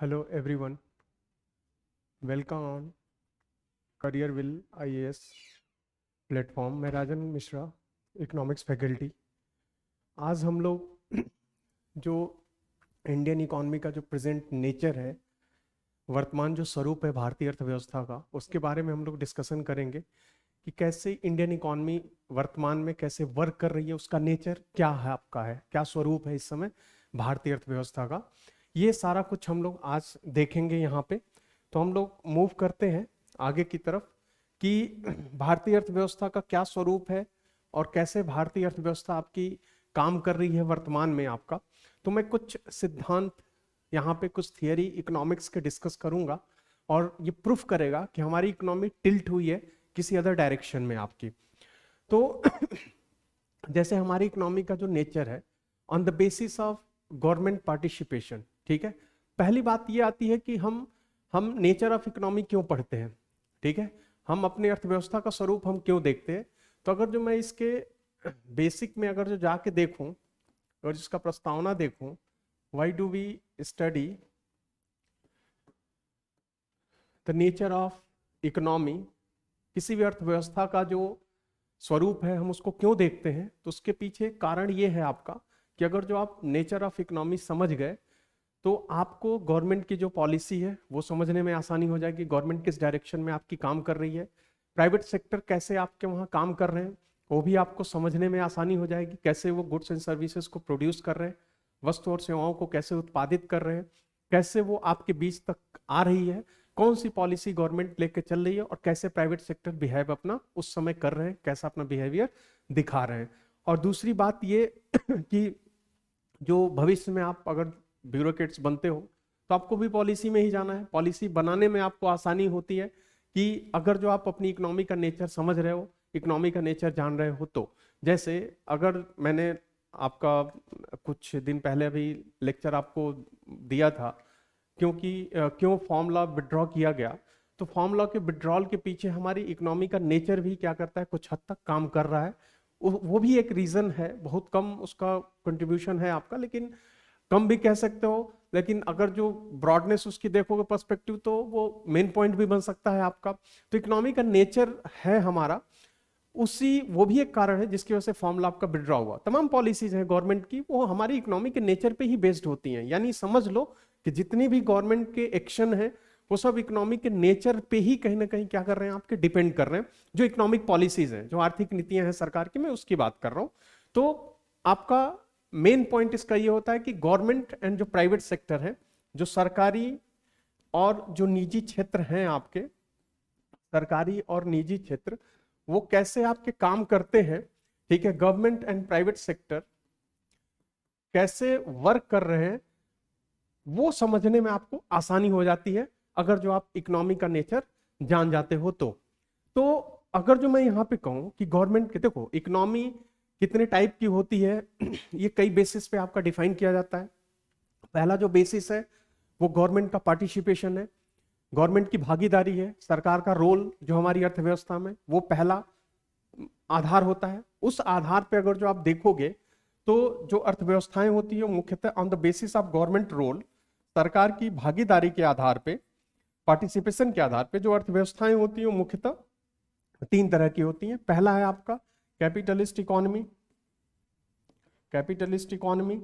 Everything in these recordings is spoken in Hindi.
Hello everyone, welcome on Career Will IAS platform. मैं राजन मिश्रा, इकोनॉमिक्स फैकल्टी। आज हम लोग जो इंडियन इकॉनमी का जो प्रेजेंट नेचर है, वर्तमान जो स्वरूप है भारतीय अर्थव्यवस्था का, उसके बारे में हम लोग डिस्कशन करेंगे कि कैसे इंडियन इकॉनमी वर्तमान में कैसे वर्क कर रही है, उसका नेचर क्या है, आपका है क्या स्वरूप है इस समय भारतीय अर्थव्यवस्था का। ये सारा कुछ हम लोग आज देखेंगे यहाँ पे। तो हम लोग मूव करते हैं आगे की तरफ कि भारतीय अर्थव्यवस्था का क्या स्वरूप है और कैसे भारतीय अर्थव्यवस्था आपकी काम कर रही है वर्तमान में आपका। तो मैं कुछ सिद्धांत यहाँ पे, कुछ थियरी इकोनॉमिक्स के डिस्कस करूंगा और ये प्रूफ करेगा कि हमारी इकोनॉमी टिल्ट हुई है किसी अदर डायरेक्शन में आपकी। तो जैसे हमारी इकोनॉमी का जो नेचर है on the basis of government participation, ठीक है। पहली बात ये आती है कि हम नेचर ऑफ इकोनॉमी क्यों पढ़ते हैं, ठीक है। हम अपनी अर्थव्यवस्था का स्वरूप हम क्यों देखते हैं। तो अगर जो मैं इसके बेसिक में अगर जो जाके देखूं और जिसका प्रस्तावना देखूं, why do we study the nature of economy, किसी भी अर्थव्यवस्था का जो स्वरूप है हम उसको क्यों देखते हैं, तो उसके पीछे कारण ये है आपका कि अगर जो आप नेचर ऑफ इकोनॉमी समझ गए तो आपको गवर्नमेंट की जो पॉलिसी है वो समझने में आसानी हो जाएगी, गवर्नमेंट किस डायरेक्शन में आपकी काम कर रही है, प्राइवेट सेक्टर कैसे आपके वहाँ काम कर रहे हैं वो भी आपको समझने में आसानी हो जाएगी, कैसे वो गुड्स एंड सर्विसेज को प्रोड्यूस कर रहे हैं, वस्तु और सेवाओं को कैसे उत्पादित कर रहे हैं, कैसे वो आपके बीच तक आ रही है, कौन सी पॉलिसी गवर्नमेंट लेके चल रही है और कैसे प्राइवेट सेक्टर बिहेव अपना उस समय कर रहे हैं, कैसा अपना बिहेवियर दिखा रहे हैं। और दूसरी बात ये कि जो भविष्य में आप अगर ब्यूरोक्रेट्स बनते हो तो आपको भी पॉलिसी में ही जाना है। पॉलिसी बनाने में आपको आसानी होती है कि अगर जो आप अपनी इकोनॉमी का नेचर समझ रहे हो, इकोनॉमी का नेचर जान रहे हो। तो जैसे अगर मैंने आपका कुछ दिन पहले अभी लेक्चर आपको दिया था क्योंकि क्यों फॉर्म लॉ विड्रॉ किया गया, तो फॉर्म लॉ के विड्रॉल के पीछे हमारी इकोनॉमी का नेचर भी क्या करता है, कुछ हद तक काम कर रहा है। वो भी एक रीजन है, बहुत कम उसका कंट्रीब्यूशन है आपका, लेकिन कम भी कह सकते हो। लेकिन अगर जो ब्रॉडनेस उसकी देखोगे पर्सपेक्टिव, तो वो मेन पॉइंट भी बन सकता है आपका। तो इकोनॉमी का नेचर है हमारा, उसी वो भी एक कारण है जिसकी वजह से फॉर्मूला आपका विड्रॉ हुआ। तमाम पॉलिसीज हैं गवर्नमेंट की, वो हमारी इकोनॉमी के नेचर पे ही बेस्ड होती हैं। यानी समझ लो कि जितनी भी गवर्नमेंट के एक्शन है वो सब इकोनॉमी के नेचर पे ही कहीं ना कहीं क्या कर रहे हैं, आपके डिपेंड कर रहे हैं। जो इकोनॉमिक पॉलिसीज हैं, जो आर्थिक नीतियां हैं सरकार की, मैं उसकी बात कर रहा हूं। तो आपका मेन पॉइंट इसका ये होता है कि गवर्नमेंट एंड जो प्राइवेट सेक्टर है, जो सरकारी और जो निजी क्षेत्र हैं आपके, सरकारी और निजी क्षेत्र, वो कैसे आपके काम करते हैं, ठीक है। गवर्नमेंट एंड प्राइवेट सेक्टर कैसे वर्क कर रहे हैं वो समझने में आपको आसानी हो जाती है अगर जो आप इकोनॉमी का नेचर जान जाते हो। तो अगर जो मैं यहाँ पे कहूँ कि गवर्नमेंट के, देखो इकोनॉमी कितने टाइप की होती है ये कई बेसिस पे आपका डिफाइन किया जाता है। पहला जो बेसिस है वो गवर्नमेंट का पार्टिसिपेशन है, गवर्नमेंट की भागीदारी है, सरकार का रोल जो हमारी अर्थव्यवस्था में, वो पहला आधार होता है। उस आधार पे अगर जो आप देखोगे तो जो अर्थव्यवस्थाएं होती है मुख्यतः on the basis of government role, सरकार की भागीदारी के आधार पे, पार्टिसिपेशन के आधार पे जो अर्थव्यवस्थाएं होती है मुख्यतः तीन तरह की होती हैं। पहला है आपका कैपिटलिस्ट इकोनॉमी, कैपिटलिस्ट इकोनॉमी,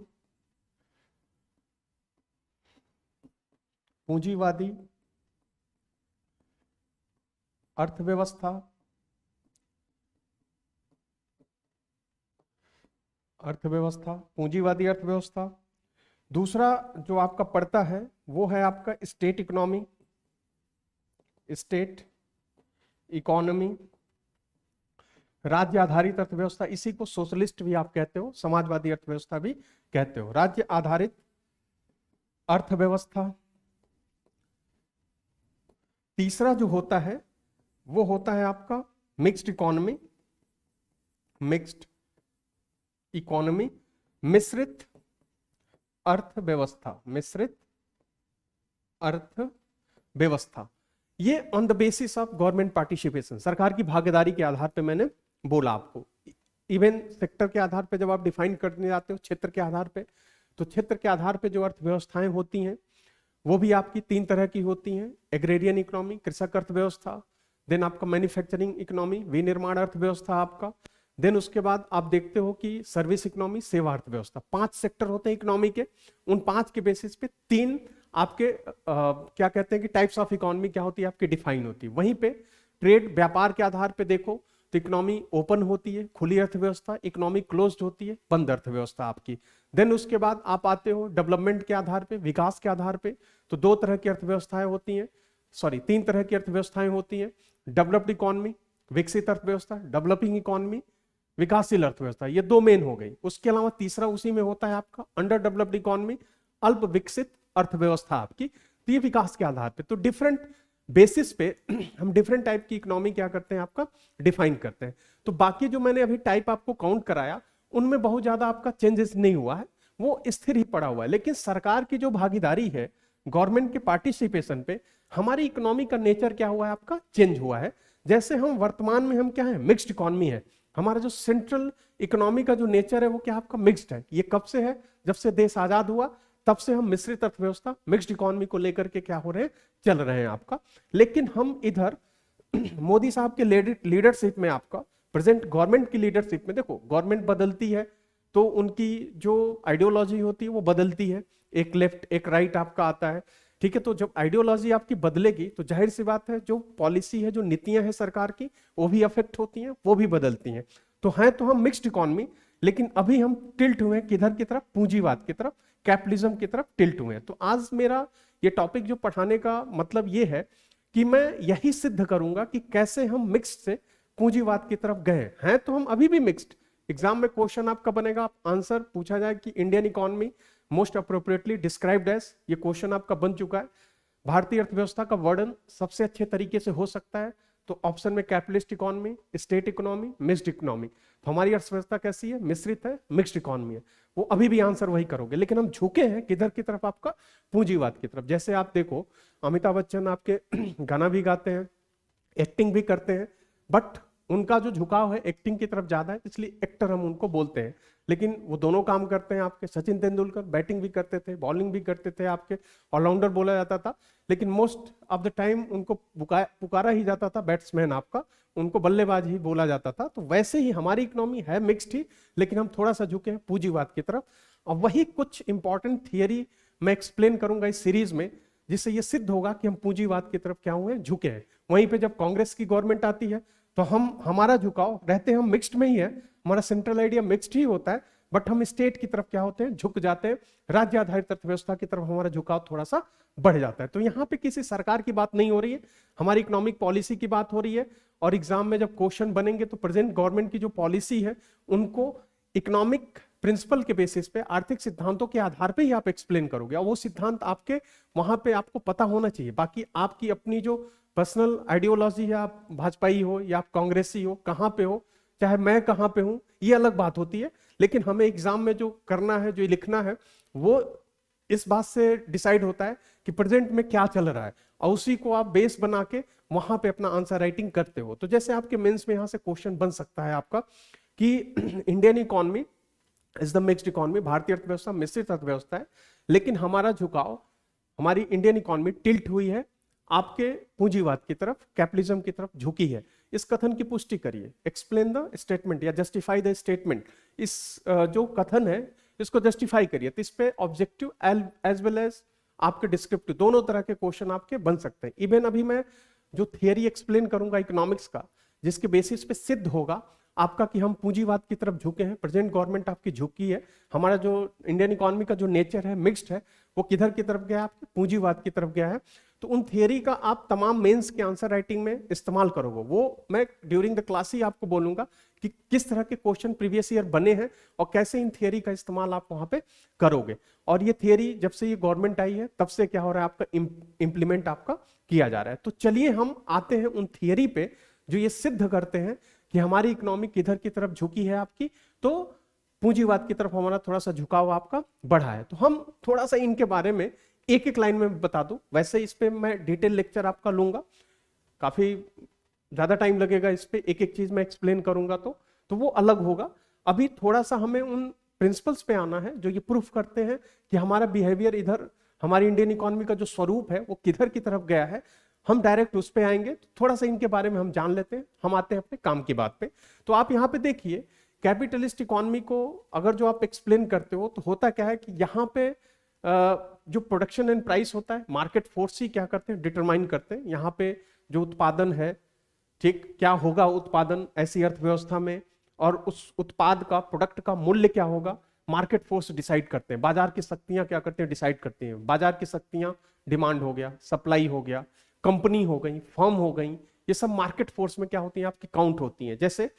पूंजीवादी अर्थव्यवस्था, पूंजीवादी अर्थव्यवस्था। दूसरा जो आपका पड़ता है वो है आपका स्टेट इकोनॉमी, स्टेट इकोनॉमी, राज्य आधारित अर्थव्यवस्था, इसी को सोशलिस्ट भी आप कहते हो, समाजवादी अर्थव्यवस्था भी कहते हो, राज्य आधारित अर्थव्यवस्था। तीसरा जो होता है वो होता है आपका मिक्स्ड इकोनॉमी, मिक्स्ड इकोनॉमी, मिश्रित अर्थव्यवस्था, मिश्रित अर्थव्यवस्था। ये on the basis of government participation, सरकार की भागीदारी के आधार पे मैंने बोला आपको। इवन सेक्टर के आधार पे जब आप डिफाइन करने जाते हो, क्षेत्र के आधार पे, तो क्षेत्र के आधार पे जो अर्थव्यवस्थाएं होती हैं वो भी आपकी 3 तरह की होती हैं, एग्रेरियन इकोनॉमी, कृषक अर्थव्यवस्था, देन आपका मैन्युफैक्चरिंग इकोनॉमी, विनिर्माण अर्थव्यवस्था आपका, देन उसके बाद आप देखते हो कि सर्विस इकोनॉमी, सेवा अर्थव्यवस्था। 5 सेक्टर होते हैं इकोनॉमी के। उन 5 के बेसिस पे 3 आपके क्या कहते हैं कि टाइप्स ऑफ इकोनॉमी क्या होती है आपकी डिफाइन होती है। वहीं पे ट्रेड, व्यापार के आधार पे देखो तो इकोनॉमी ओपन होती है, खुली अर्थव्यवस्था, इकोनॉमी क्लोज्ड होती है, बंद अर्थव्यवस्था आपकी। देन उसके बाद आप आते हो डेवलपमेंट के आधार पे, विकास के आधार पे, तो 2 तरह की अर्थव्यवस्थाएं होती हैं, 3 तरह की अर्थव्यवस्थाएं होती हैं, डेवलप्ड इकोनॉमी, विकसित अर्थव्यवस्था, डेवलपिंग इकोनॉमी, विकासशील अर्थव्यवस्था। ये 2 मेन हो गई। उसके अलावा तीसरा उसी में होता है आपका अंडर डेवलप्ड इकोनॉमी, अल्प विकसित अर्थव्यवस्था आपकी। तो ये विकास के आधार पे, तो डिफरेंट बेसिस पे हम डिफरेंट टाइप की इकोनॉमी क्या करते हैं आपका डिफाइन करते हैं। तो बाकी जो मैंने अभी टाइप आपको काउंट कराया उनमें बहुत ज्यादा आपका चेंजेस नहीं हुआ है, वो स्थिर ही पड़ा हुआ है। लेकिन सरकार की जो भागीदारी है, गवर्नमेंट के पार्टिसिपेशन पे हमारी इकोनॉमी का नेचर क्या हुआ है आपका चेंज हुआ है। जैसे हम वर्तमान में हम क्या है मिक्स्ड इकोनॉमी है, हमारा जो सेंट्रल इकोनॉमी का जो नेचर है वो क्या आपका मिक्स्ड है। ये कब से है? जब से देश आजाद हुआ तब से हम मिश्रित अर्थव्यवस्था, मिक्स्ड इकोनॉमी को लेकर के क्या हो रहे हैं चल रहे हैं आपका। लेकिन हम इधर मोदी साहब के लीडरशिप में, आपका प्रेजेंट गवर्नमेंट की लीडरशिप में, देखो गवर्नमेंट बदलती है तो उनकी जो आइडियोलॉजी होती है वो बदलती है, एक लेफ्ट एक राइट आपका आता है, ठीक है। तो जब आइडियोलॉजी आपकी बदलेगी तो जाहिर सी बात है जो पॉलिसी है, जो नीतियां हैं सरकार की, वो भी अफेक्ट होती हैं, वो भी बदलती हैं। तो हैं तो हम मिक्स्ड इकोनॉमी, लेकिन अभी हम टिल्ट हुए हैं किधर की तरफ? पूंजीवाद की तरफ, कैपिटलिज्म की तरफ टिल्ट हुए हैं। तो आज मेरा ये टॉपिक जो पढ़ाने का मतलब ये है कि मैं यही सिद्ध करूंगा कि कैसे हम मिक्स्ड से पूंजीवाद की तरफ गए हैं। तो हम अभी भी मिक्स्ड। एग्जाम में क्वेश्चन आपका बनेगा, आंसर पूछा जाए कि Indian economy most appropriately described as, ये क्वेश्चन आपका बन चुका है। भारतीय अर्थव्यवस्था का वर्णन सबसे अच्छे तरीके से हो सकता है तो ऑप्शन में capitalist economy, state economy, mixed economy. तो हमारी अर्थव्यवस्था कैसी है? मिश्रित है, मिक्स्ड इकोनॉमी है। वो अभी भी आंसर वही करोगे, लेकिन हम झुके हैं किधर की तरफ? आपका पूंजीवाद की तरफ। जैसे आप देखो अमिताभ बच्चन आपके गाना भी गाते हैं, एक्टिंग भी करते हैं, बट उनका जो झुकाव है एक्टिंग की तरफ ज्यादा है, इसलिए एक्टर हम उनको बोलते हैं। लेकिन वो दोनों काम करते हैं आपके। सचिन तेंदुलकर बैटिंग भी करते थे, बॉलिंग भी करते थे, आपके ऑलराउंडर बोला जाता था, लेकिन मोस्ट ऑफ द टाइम उनको पुकारा ही जाता था बैट्समैन आपका, उनको बल्लेबाज ही बोला जाता था। तो वैसे ही हमारी इकोनॉमी है मिक्स्ड ही, लेकिन हम थोड़ा सा झुके हैं पूंजीवाद की तरफ। और वही कुछ इंपॉर्टेंट थियरी मैं एक्सप्लेन करूंगा इस सीरीज में, जिससे ये सिद्ध होगा कि हम पूंजीवाद की तरफ क्या हुए, झुके हैं। वहीं पे जब कांग्रेस की गवर्नमेंट आती है तो हमारा झुकाव रहते हम मिक्स्ड में ही है, हमारा सेंट्रल आइडिया मिक्स्ड ही होता है, बट हम स्टेट की तरफ क्या होते हैं, झुक जाते हैं। राज्य आधारित अर्थव्यवस्था की तरफ हमारा झुकाव थोड़ा सा बढ़ जाता है। तो यहाँ पे किसी सरकार की बात नहीं हो रही है, हमारी इकोनॉमिक पॉलिसी की बात हो रही है। और एग्जाम में जब क्वेश्चन बनेंगे तो प्रेजेंट गवर्नमेंट की जो पॉलिसी है उनको इकोनॉमिक प्रिंसिपल के बेसिस पे, आर्थिक सिद्धांतों के आधार पे ही आप एक्सप्लेन करोगे, और वो सिद्धांत आपके वहां पे आपको पता होना चाहिए। बाकी आपकी अपनी जो पर्सनल आइडियोलॉजी है, आप भाजपाई हो या आप कांग्रेसी हो, कहां पे हो, चाहे मैं कहां पे हूं, ये अलग बात होती है। लेकिन हमें एग्जाम में जो करना है, जो लिखना है, वो इस बात से डिसाइड होता है कि प्रेजेंट में क्या चल रहा है, और उसी को आप बेस बना के वहां पे अपना आंसर राइटिंग करते हो। तो जैसे आपके मेंस में यहां से क्वेश्चन बन सकता है आपका कि Indian economy is the mixed economy, भारतीय अर्थव्यवस्था मिश्रित अर्थव्यवस्था है, लेकिन हमारा झुकाव, हमारी इंडियन इकोनॉमी टिल्ट हुई है आपके पूंजीवाद की तरफ, कैपिटलिज्म की तरफ झुकी है। इस कथन की पुष्टि करिए, एक्सप्लेन द स्टेटमेंट या जस्टिफाई द स्टेटमेंट। इस जो कथन है इसको जस्टिफाई करिए। तो इस पे ऑब्जेक्टिव एज वेल एज आपके डिस्क्रिप्टिव दोनों तरह के क्वेश्चन आपके बन सकते हैं। इवन अभी मैं जो थियरी एक्सप्लेन करूंगा इकोनॉमिक्स का, जिसके बेसिस पे सिद्ध होगा आपका कि हम पूंजीवाद की तरफ झुके हैं, प्रेजेंट गवर्नमेंट आपकी झुकी है, हमारा जो इंडियन इकोनॉमी का जो नेचर है मिक्स्ड है, वो किधर की तरफ गया है, आपके पूंजीवाद की तरफ गया है। तो उन थियरी का आप तमाम मेंस के आंसर राइटिंग में इस्तेमाल करोगे। वो मैं ड्यूरिंग द क्लास ही आपको बोलूंगा कि किस तरह के क्वेश्चन प्रीवियस ईयर बने हैं और कैसे इन थियरी का इस्तेमाल आप वहां पे करोगे। और ये थियरी जब से ये गवर्नमेंट आई है तब से क्या हो रहा है, आपका इंप्लीमेंट आपका किया जा रहा है। तो चलिए हम आते हैं उन थियरी पे जो ये सिद्ध करते हैं कि हमारी इकोनॉमी किधर की तरफ झुकी है आपकी, तो पूंजीवाद की तरफ हमारा थोड़ा सा झुकाव आपका बढ़ा है। तो हम थोड़ा सा इनके बारे में एक एक लाइन में बता दूं। वैसे इस पे मैं डिटेल लेक्चर आपका लूंगा, काफी ज्यादा टाइम लगेगा इस पे, एक एक चीज मैं एक्सप्लेन करूंगा तो वो अलग होगा। अभी थोड़ा सा हमें उन प्रिंसिपल्स पे आना है जो ये प्रूफ करते हैं कि हमारा बिहेवियर इधर हमारी इंडियन इकोनॉमी का जो स्वरूप है वो किधर की तरफ गया है, हम डायरेक्ट उस पे आएंगे। तो थोड़ा सा इनके बारे में हम जान लेते हैं, हम आते हैं अपने काम की बात पे। तो आप यहाँ पे देखिए, कैपिटलिस्ट इकोनॉमी को अगर जो आप एक्सप्लेन करते हो तो होता क्या है कि यहाँ पे जो प्रोडक्शन एंड प्राइस होता है, मार्केट फोर्स ही क्या करते हैं, डिटरमाइन करते हैं। यहाँ पे जो उत्पादन है, ठीक, क्या होगा उत्पादन ऐसी अर्थव्यवस्था में, और उस उत्पाद का, प्रोडक्ट का मूल्य क्या होगा, मार्केट फोर्स डिसाइड करते हैं। बाजार की शक्तियां क्या करते हैं, डिसाइड करती हैं। बाजार की शक्तियां, डिमांड हो गया, सप्लाई हो गया, कंपनी हो गई, फर्म हो गई, ये सब मार्केट फोर्स में क्या होती हैं, आपकी काउंट होती हैं। जैसे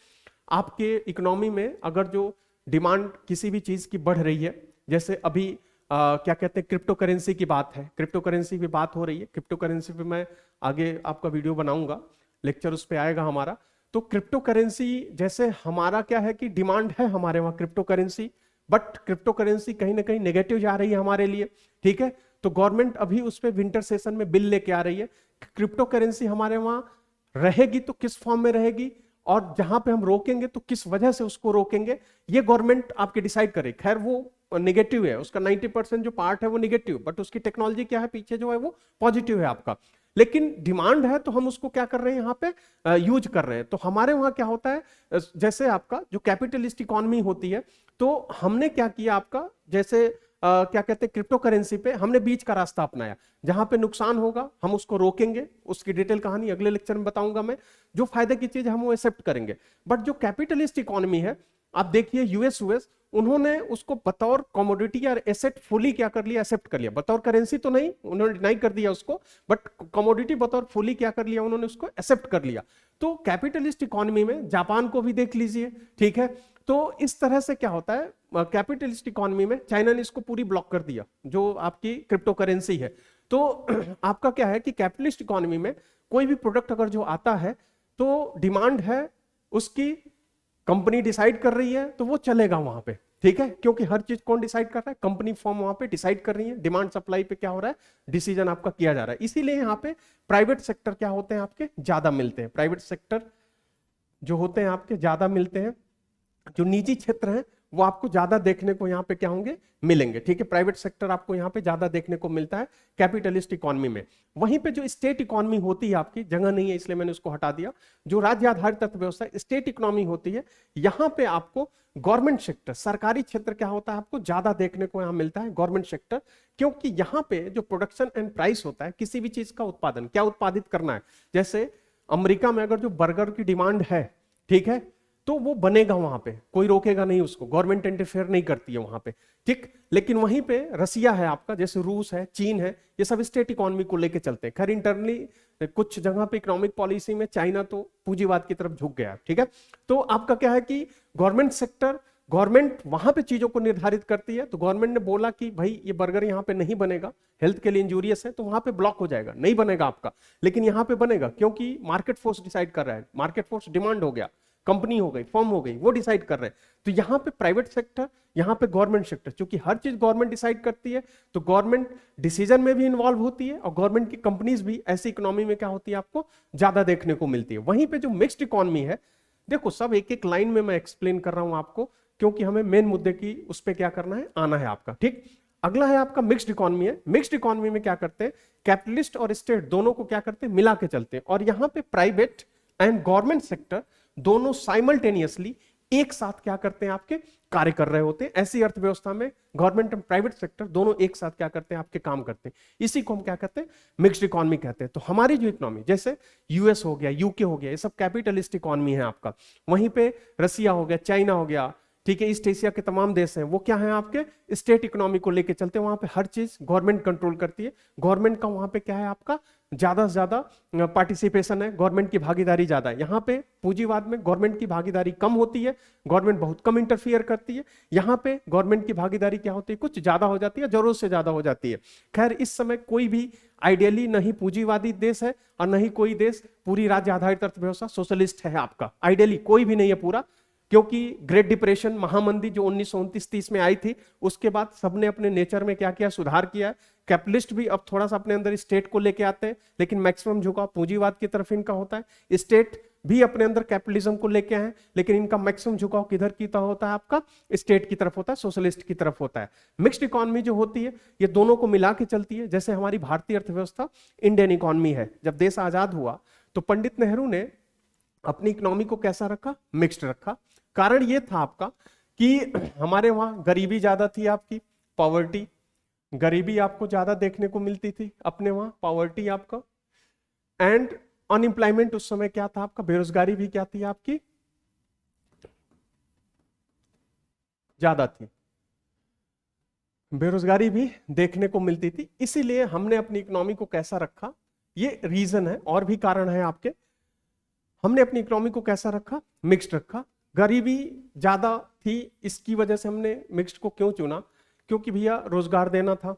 आपके इकोनॉमी में अगर जो डिमांड किसी भी चीज की बढ़ रही है, जैसे अभी क्या कहते हैं, क्रिप्टो करेंसी की बात है, क्रिप्टो करेंसी की बात हो रही है। क्रिप्टो करेंसी पे मैं आगे आपका वीडियो बनाऊंगा, लेक्चर उस पर आएगा हमारा। तो क्रिप्टो करेंसी, जैसे हमारा क्या है कि डिमांड है हमारे वहां crypto currency, but crypto currency कहीं ना कहीं नेगेटिव जा रही है हमारे लिए, ठीक है। तो गवर्नमेंट अभी उस पर विंटर सेशन में बिल लेके आ रही है। क्रिप्टो करेंसी हमारे वहां रहेगी तो किस फॉर्म में रहेगी, और जहां पे हम रोकेंगे तो किस वजह से उसको रोकेंगे, ये गवर्नमेंट आपके डिसाइड करे। खैर वो नेगेटिव है, उसका 90% जो पार्ट है वो नेगेटिव, बट उसकी टेक्नोलॉजी क्या है पीछे जो है वो पॉजिटिव है आपका। लेकिन डिमांड है तो हम उसको क्या कर रहे हैं, यहाँ पे यूज कर रहे हैं। तो हमारे वहां क्या होता है, जैसे आपका जो कैपिटलिस्ट इकोनॉमी होती है, तो हमने क्या किया आपका, जैसे क्या कहते हैं, क्रिप्टो करेंसी पे हमने बीच का रास्ता अपनाया। जहां पे नुकसान होगा हम उसको रोकेंगे, उसकी डिटेल कहानी अगले लेक्चर में बताऊंगा मैं। जो फायदे की चीज हम वो एक्सेप्ट करेंगे। बट जो कैपिटलिस्ट इकोनॉमी है, आप देखिए यूएस उन्होंने उसको बतौर कमोडिटी या एसेट फुली क्या कर लिया, एक्सेप्ट कर लिया। बतौर करेंसी तो नहीं, उन्होंने डिनाई कर दिया उसको, बट कमोडिटी बतौर फुली क्या कर लिया, उन्होंने उसको एक्सेप्ट कर लिया। तो कैपिटलिस्ट इकोनॉमी में जापान को भी देख लीजिए, ठीक है। तो इस तरह से क्या होता है, कैपिटलिस्ट इकोनॉमी में चाइना ने इसको पूरी ब्लॉक कर दिया, जो आपकी क्रिप्टो करेंसी है। तो आपका क्या है कि कैपिटलिस्ट इकोनॉमी में कोई भी प्रोडक्ट अगर जो आता है, तो डिमांड है, उसकी कंपनी डिसाइड कर रही है, तो वो चलेगा वहां पे, ठीक है। क्योंकि हर चीज कौन डिसाइड कर रहा है, कंपनी फर्म वहां पे डिसाइड कर रही है। डिमांड सप्लाई पे क्या हो रहा है, डिसीजन आपका किया जा रहा है। इसीलिए यहाँ पे प्राइवेट सेक्टर क्या होते हैं, आपके ज्यादा मिलते हैं। प्राइवेट सेक्टर जो होते हैं आपके ज्यादा मिलते हैं। जो निजी क्षेत्र है वो आपको ज्यादा देखने को यहाँ पे क्या होंगे, मिलेंगे, ठीक है। प्राइवेट सेक्टर आपको यहाँ पे ज्यादा देखने को मिलता है कैपिटलिस्ट इकोनॉमी में। वहीं पे जो स्टेट इकोनॉमी होती है, आपकी जगह नहीं है इसलिए मैंने उसको हटा दिया। जो राज्य आधारित अर्थव्यवस्था स्टेट इकोनॉमी होती है, यहाँ पे आपको गवर्नमेंट सेक्टर, सरकारी क्षेत्र क्या होता है, आपको ज्यादा देखने को यहाँ मिलता है, गवर्नमेंट सेक्टर। क्योंकि यहाँ पे जो प्रोडक्शन एंड प्राइस होता है, किसी भी चीज का उत्पादन, क्या उत्पादित करना है। जैसे अमेरिका में अगर जो बर्गर की डिमांड है, ठीक है, तो वो बनेगा वहां पे, कोई रोकेगा नहीं उसको, गवर्नमेंट इंटरफेयर नहीं करती है वहां पे, ठीक। लेकिन वहीं पे रसिया है आपका, जैसे रूस है, चीन है, ये सब स्टेट इकोनॉमी को लेके चलते हैं। खैर इंटरनली कुछ जगह पे इकोनॉमिक पॉलिसी में चाइना तो पूंजीवाद की तरफ झुक गया, ठीक है। तो आपका क्या है कि गवर्नमेंट सेक्टर, गवर्नमेंट वहां पे चीजों को निर्धारित करती है। तो गवर्नमेंट ने बोला कि भाई ये बर्गर यहाँ पे नहीं बनेगा, हेल्थ के लिए इंजूरियस है, तो वहां पे ब्लॉक हो जाएगा, नहीं बनेगा आपका। लेकिन यहाँ पे बनेगा क्योंकि मार्केट फोर्स डिसाइड कर रहा है। मार्केट फोर्स डिमांड हो गया, कंपनी हो गई, फर्म हो गई, वो डिसाइड कर रहे हैं। तो यहाँ पे प्राइवेट सेक्टर, यहाँ पे गवर्नमेंट सेक्टर, क्योंकि हर चीज गवर्नमेंट डिसाइड करती है, तो गवर्नमेंट डिसीजन में भी इन्वॉल्व होती है, और गवर्नमेंट की कंपनीज भी ऐसी इकोनॉमी में क्या होती है, आपको ज्यादा देखने को मिलती है। वहीं पे जो मिक्स्ड इकोनॉमी है, देखो सब एक एक लाइन में मैं एक्सप्लेन कर रहा हूं आपको, क्योंकि हमें मेन मुद्दे की उस पर क्या करना है, आना है आपका, ठीक। अगला है आपका मिक्स्ड इकोनॉमी है। मिक्स्ड इकोनॉमी में क्या करते हैं, कैपिटलिस्ट और स्टेट दोनों को क्या करते हैं, मिला के चलते हैं। और यहाँ पे प्राइवेट एंड गवर्नमेंट सेक्टर दोनों साइमल्टेनियसली एक साथ क्या करते हैं, आपके कार्य कर रहे होते हैं। ऐसी अर्थव्यवस्था में गवर्नमेंट एंड प्राइवेट सेक्टर दोनों एक साथ क्या करते हैं, आपके काम करते हैं। इसी को हम क्या कहते हैं, मिक्स्ड इकोनॉमी कहते हैं। तो हमारी जो इकोनॉमी, जैसे यूएस हो गया, यूके हो गया, ये सब कैपिटलिस्ट इकोनॉमी है आपका। वहीं पे रसिया हो गया, चाइना हो गया, ठीक है, ईस्ट एशिया के तमाम देश हैं, वो क्या है, आपके स्टेट इकोनॉमी को लेके चलते हैं। वहां पे हर चीज गवर्नमेंट कंट्रोल करती है। गवर्नमेंट का वहां पे क्या है, आपका ज्यादा से ज्यादा पार्टिसिपेशन है, गवर्नमेंट की भागीदारी ज्यादा है। यहाँ पे पूंजीवाद में गवर्नमेंट की भागीदारी कम होती है, गवर्नमेंट बहुत कम इंटरफियर करती है। यहाँ पे गवर्नमेंट की भागीदारी क्या होती है, कुछ ज्यादा हो जाती है, जरूरत से ज्यादा हो जाती है। खैर इस समय कोई भी आइडियली नहीं पूंजीवादी देश है, और नहीं कोई देश पूरी राज्य आधारित अर्थव्यवस्था सोशलिस्ट है आपका, आइडियली कोई भी नहीं है पूरा। क्योंकि ग्रेट डिप्रेशन, महामंदी जो 1929-30 में आई थी, उसके बाद सबने अपने नेचर में क्या किया, सुधार किया। कैपिटलिस्ट भी अब थोड़ा सा अपने अंदर स्टेट को लेके आते हैं, लेकिन मैक्सिमम झुकाव पूंजीवाद की तरफ इनका होता है। स्टेट भी अपने अंदर कैपिटलिज्म को लेके आए, लेकिन इनका मैक्सिमम झुकाव किधर की तरफ होता है, आपका स्टेट की तरफ होता है, सोशलिस्ट की तरफ होता है। मिक्स्ड इकोनॉमी जो होती है ये दोनों को मिला के चलती है। जैसे हमारी भारतीय अर्थव्यवस्था इंडियन इकोनॉमी है, जब देश आजाद हुआ तो पंडित नेहरू ने अपनी इकोनॉमी को कैसा रखा, मिक्स्ड रखा। कारण ये था आपका कि हमारे वहां गरीबी ज्यादा थी, आपकी पॉवर्टी, गरीबी आपको ज्यादा देखने को मिलती थी अपने वहां, पॉवर्टी आपका, एंड अनएम्प्लॉयमेंट उस समय क्या था आपका, बेरोजगारी भी क्या थी आपकी, ज्यादा थी, बेरोजगारी भी देखने को मिलती थी। इसीलिए हमने अपनी इकोनॉमी को कैसा रखा, ये रीजन है, और भी कारण है आपके। हमने अपनी इकोनॉमी को कैसा रखा, मिक्स्ड रखा। गरीबी ज्यादा थी, इसकी वजह से हमने मिक्स्ड को क्यों चुना, क्योंकि भैया रोजगार देना था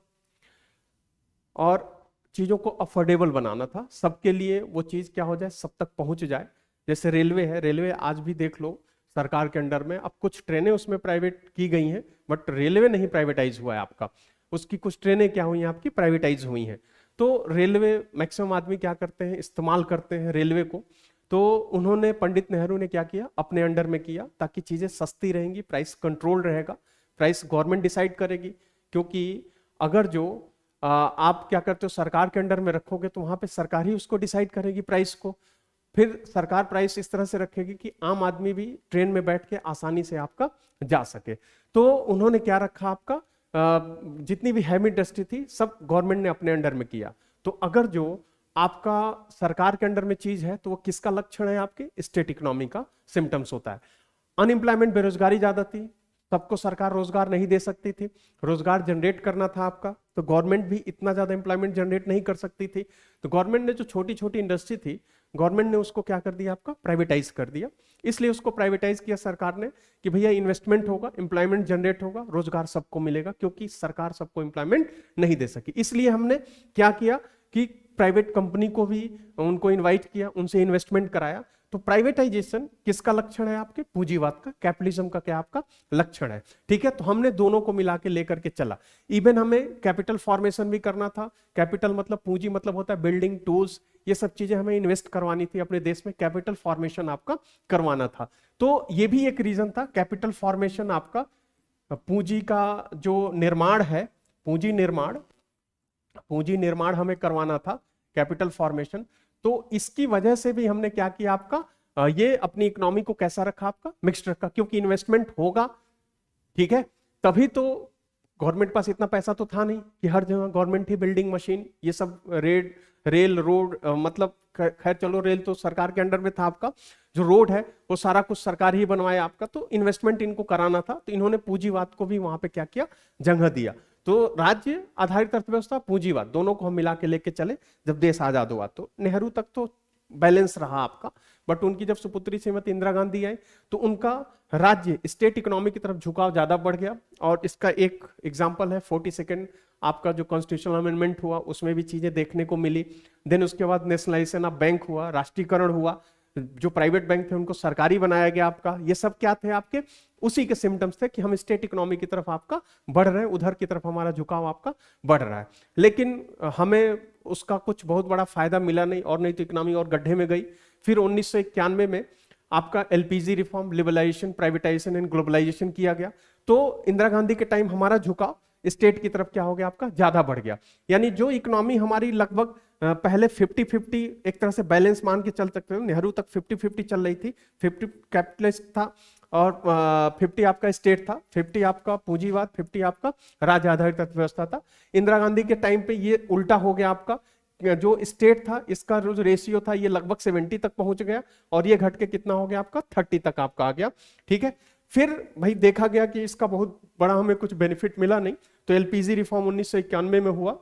और चीजों को अफोर्डेबल बनाना था, सबके लिए वो चीज क्या हो जाए, सब तक पहुंच जाए। जैसे रेलवे है, रेलवे आज भी देख लो सरकार के अंडर में, अब कुछ ट्रेनें उसमें प्राइवेट की गई हैं, बट रेलवे नहीं प्राइवेटाइज हुआ है आपका, उसकी कुछ ट्रेनें क्या हुई हैं आपकी, प्राइवेटाइज हुई हैं। तो रेलवे मैक्सिमम आदमी क्या करते हैं, इस्तेमाल करते हैं रेलवे को। तो उन्होंने, पंडित नेहरू ने क्या किया, अपने अंडर में किया, ताकि चीजें सस्ती रहेंगी, प्राइस कंट्रोल रहेगा, प्राइस गवर्नमेंट डिसाइड करेगी। क्योंकि अगर जो आप क्या करते हो, सरकार के अंडर में रखोगे तो वहां पे सरकार ही उसको डिसाइड करेगी प्राइस को, फिर सरकार प्राइस इस तरह से रखेगी कि आम आदमी भी ट्रेन में बैठ के आसानी से आपका जा सके। तो उन्होंने क्या रखा, आपका जितनी भी हैवी इंडस्ट्री थी सब गवर्नमेंट ने अपने अंडर में किया। तो अगर जो आपका सरकार के अंडर में चीज है तो वो किसका लक्षण है, आपके स्टेट इकोनॉमी का सिम्टम्स होता है। अनएम्प्लॉयमेंट, बेरोजगारी ज्यादा थी, सबको सरकार रोजगार नहीं दे सकती थी, रोजगार जनरेट करना था आपका, तो गवर्नमेंट भी इतना ज्यादा एम्प्लॉयमेंट जनरेट नहीं कर सकती थी। तो गवर्नमेंट ने जो छोटी छोटी इंडस्ट्री थी, गवर्नमेंट ने उसको क्या कर दिया, आपका प्राइवेटाइज कर दिया। इसलिए उसको प्राइवेटाइज किया सरकार ने कि भैया इन्वेस्टमेंट होगा, एम्प्लॉयमेंट जनरेट होगा, रोजगार सबको मिलेगा, क्योंकि सरकार सबको एम्प्लॉयमेंट नहीं दे सकी। इसलिए हमने क्या किया कि प्राइवेट कंपनी को भी उनको इन्वाइट किया, उनसे इन्वेस्टमेंट कराया। तो प्राइवेटाइजेशन किसका लक्षण है, आपके पूंजीवाद का, कैपिटलिज्म का क्या आपका लक्षण है। ठीक है, तो हमने दोनों को मिला के लेकर के चला। इवन हमें कैपिटल फॉर्मेशन भी करना था। कैपिटल मतलब पूंजी, मतलब होता है बिल्डिंग, टूल्स, ये सब चीजें हमें इन्वेस्ट करवानी थी अपने देश में, कैपिटल फॉर्मेशन आपका करवाना था। तो ये भी एक रीजन था, कैपिटल फॉर्मेशन आपका, पूंजी का जो निर्माण है, पूंजी निर्माण हमें करवाना था, कैपिटल फॉर्मेशन। तो इसकी वजह से भी हमने क्या किया, आपका ये अपनी इकोनॉमी को कैसा रखा, आपका मिक्स्ड रखा, क्योंकि इन्वेस्टमेंट होगा, ठीक है, तभी तो गवर्नमेंट पास इतना पैसा तो था नहीं कि हर जगह गवर्नमेंट ही बिल्डिंग मशीन ये सब रेल रोड, मतलब खैर चलो रेल तो सरकार के अंडर में था, आपका जो रोड है वो सारा कुछ सरकार ही बनवाया आपका। तो इन्वेस्टमेंट इनको कराना था, तो इन्होंने पूंजीवाद को भी वहां पे क्या किया, जगह दिया। तो राज्य आधारित अर्थव्यवस्था, पूंजीवाद, दोनों को हम मिला के लेके चले। जब देश आजाद हुआ तो नेहरू तक तो बैलेंस रहा आपका, बट उनकी जब सुपुत्री श्रीमती इंदिरा गांधी आई तो उनका राज्य स्टेट इकोनॉमी की तरफ झुकाव ज्यादा बढ़ गया। और इसका एक एग्जांपल है 42nd आपका जो कॉन्स्टिट्यूशनल अमेंडमेंट हुआ, उसमें भी चीजें देखने को मिली। देन उसके बाद नेशनलाइजेशन ऑफ बैंक हुआ, राष्ट्रीयकरण हुआ, जो प्राइवेट बैंक थे उनको सरकारी बनाया गया आपका। ये सब क्या थे, आपके उसी के सिम्टम्स थे कि हम स्टेट इकोनॉमी की तरफ आपका बढ़ रहे हैं, उधर की तरफ हमारा झुकाव आपका बढ़ रहा है। लेकिन हमें उसका कुछ बहुत बड़ा फायदा मिला नहीं, और नहीं तो इकोनॉमी और गड्ढे में गई। फिर 1991 में आपका LPG reform, liberalisation, privatisation and globalisation किया गया। तो इंदिरा गांधी के टाइम हमारा झुकाव स्टेट की तरफ क्या हो गया, आपका ज्यादा बढ़ गया। यानी जो इकोनॉमी हमारी लगभग पहले 50-50 एक तरह से बैलेंस मान के चल सकते हो, नेहरू तक 50-50 चल रही थी, 50 कैपिटलिस्ट था और 50 आपका स्टेट था, 50 आपका पूंजीवाद, 50 आपका राज्य आधारित अर्थव्यवस्था था। इंदिरा गांधी के टाइम पे ये उल्टा हो गया, आपका जो स्टेट था इसका जो रेशियो था ये लगभग 70 तक पहुंच गया, और ये घट के कितना हो गया, आपका 30 तक आपका आ गया। ठीक है, फिर भाई देखा गया कि इसका बहुत बड़ा हमें कुछ बेनिफिट मिला नहीं, तो एलपीजी रिफॉर्म 1991 में हुआ,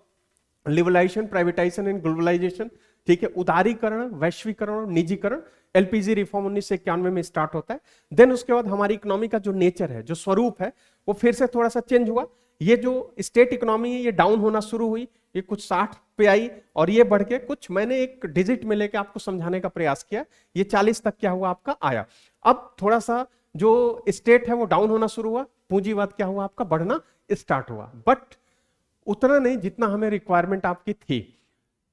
लिबरलाइजेशन, प्राइवेटाइजेशन एंड ग्लोबलाइजेशन, ठीक है, उदारीकरण, वैश्वीकरण और निजीकरण, एलपीजी रिफॉर्म 1991 में स्टार्ट होता है। देन उसके बाद हमारी इकोनॉमी का जो नेचर है, जो स्वरूप है, वो फिर से थोड़ा सा चेंज हुआ। ये जो स्टेट इकोनॉमी है ये डाउन होना शुरू हुई, ये कुछ 60 पे आई और ये बढ़ के कुछ, मैंने एक डिजिट में लेके आपको समझाने का प्रयास किया, ये 40 तक क्या हुआ, आपका आया। अब थोड़ा सा जो स्टेट है वो डाउन होना शुरू हुआ, पूंजीवाद क्या हुआ, आपका बढ़ना स्टार्ट हुआ, बट उतना नहीं जितना हमें रिक्वायरमेंट आपकी थी।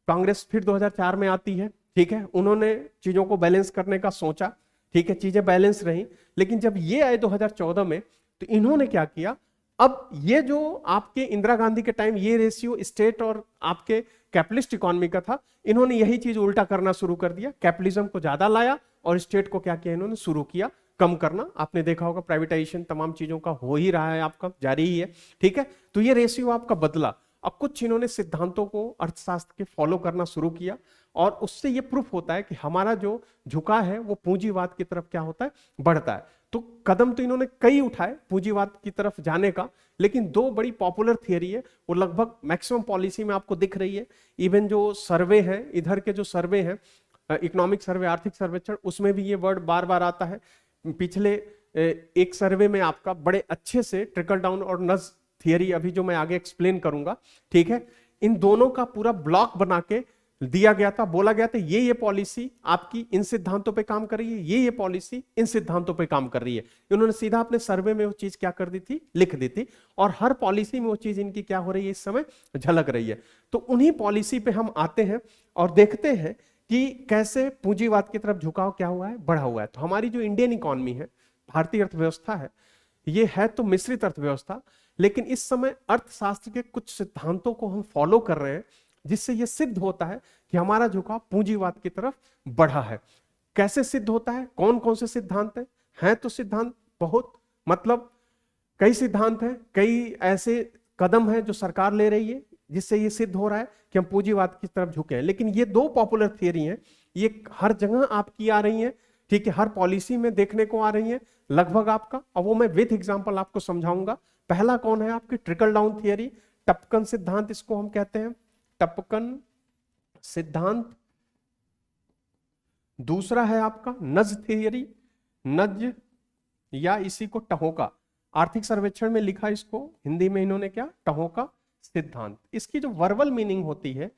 कांग्रेस फिर 2004 में आती है, ठीक है, उन्होंने चीजों को बैलेंस करने का सोचा, ठीक है, चीजें बैलेंस रही। लेकिन जब ये आए 2014 में, तो इन्होंने क्या किया, अब ये जो आपके इंदिरा गांधी के टाइम ये रेशियो स्टेट और आपके कैपिटलिस्ट इकोनॉमी का था, इन्होंने यही चीज उल्टा करना शुरू कर दिया, कैपिटलिज्म को ज्यादा लाया और स्टेट को क्या किया, इन्होंने शुरू किया कम करना। आपने देखा होगा प्राइवेटाइजेशन तमाम चीजों का हो ही रहा है, आपका जारी ही है, ठीक है। तो ये रेशियो आपका बदला। अब कुछ इन्होंने सिद्धांतों को अर्थशास्त्र के फॉलो करना शुरू किया और उससे ये प्रूफ होता है कि हमारा जो झुकाव है वो पूंजीवाद की तरफ क्या होता है, बढ़ता है। तो कदम तो इन्होंने कई उठाए पूंजीवाद की तरफ जाने का, लेकिन दो बड़ी पॉपुलर थियरी है वो लगभग मैक्सिमम पॉलिसी में आपको दिख रही है। इवन जो सर्वे है, इधर के जो सर्वे है, इकोनॉमिक सर्वे, आर्थिक सर्वेक्षण, उसमें भी ये वर्ड बार बार आता है। पिछले एक सर्वे में आपका बड़े अच्छे से ट्रिकल डाउन और नज थियरी, अभी जो मैं आगे एक्सप्लेन करूंगा, ठीक है, इन दोनों का पूरा ब्लॉक बना के दिया गया था, बोला गया था ये पॉलिसी आपकी इन सिद्धांतों पे काम कर रही है, ये पॉलिसी इन सिद्धांतों पे काम कर रही है। इन्होंने सीधा अपने सर्वे में वो चीज क्या कर दी थी, लिख दी थी, और हर पॉलिसी में वो चीज इनकी क्या हो रही है, इस समय झलक रही है। तो उन्हीं पॉलिसी पे हम आते हैं और देखते हैं कि कैसे पूंजीवाद की तरफ झुकाव क्या हुआ है, बढ़ा हुआ है। तो हमारी जो इंडियन इकोनॉमी है, भारतीय अर्थव्यवस्था है, ये है तो मिश्रित अर्थव्यवस्था, लेकिन इस समय अर्थशास्त्र के कुछ सिद्धांतों को हम फॉलो कर रहे हैं, जिससे यह सिद्ध होता है कि हमारा झुकाव पूंजीवाद की तरफ बढ़ा है। कैसे सिद्ध होता है, कौन कौन से सिद्धांत हैं तो सिद्धांत बहुत, मतलब कई सिद्धांत हैं, कई ऐसे कदम हैं जो सरकार ले रही है जिससे ये सिद्ध हो रहा है कि हम पूंजीवाद की तरफ झुके हैं। लेकिन ये दो पॉपुलर थियरी हैं, ये हर जगह आपकी आ रही हैं, ठीक है, हर पॉलिसी में देखने को आ रही है लगभग आपका, और वो मैं विथ एग्जांपल आपको समझाऊंगा। पहला कौन है आपकी, ट्रिकल डाउन थियरी, टपकन सिद्धांत इसको हम कहते हैं, टपकन सिद्धांत। दूसरा है आपका नज थियरी, नज या इसी को टहोका, आर्थिक सर्वेक्षण में लिखा इसको, हिंदी में इन्होंने क्या, टहोका सिद्धांत। इसकी जो वर्बल मीनिंग होती है,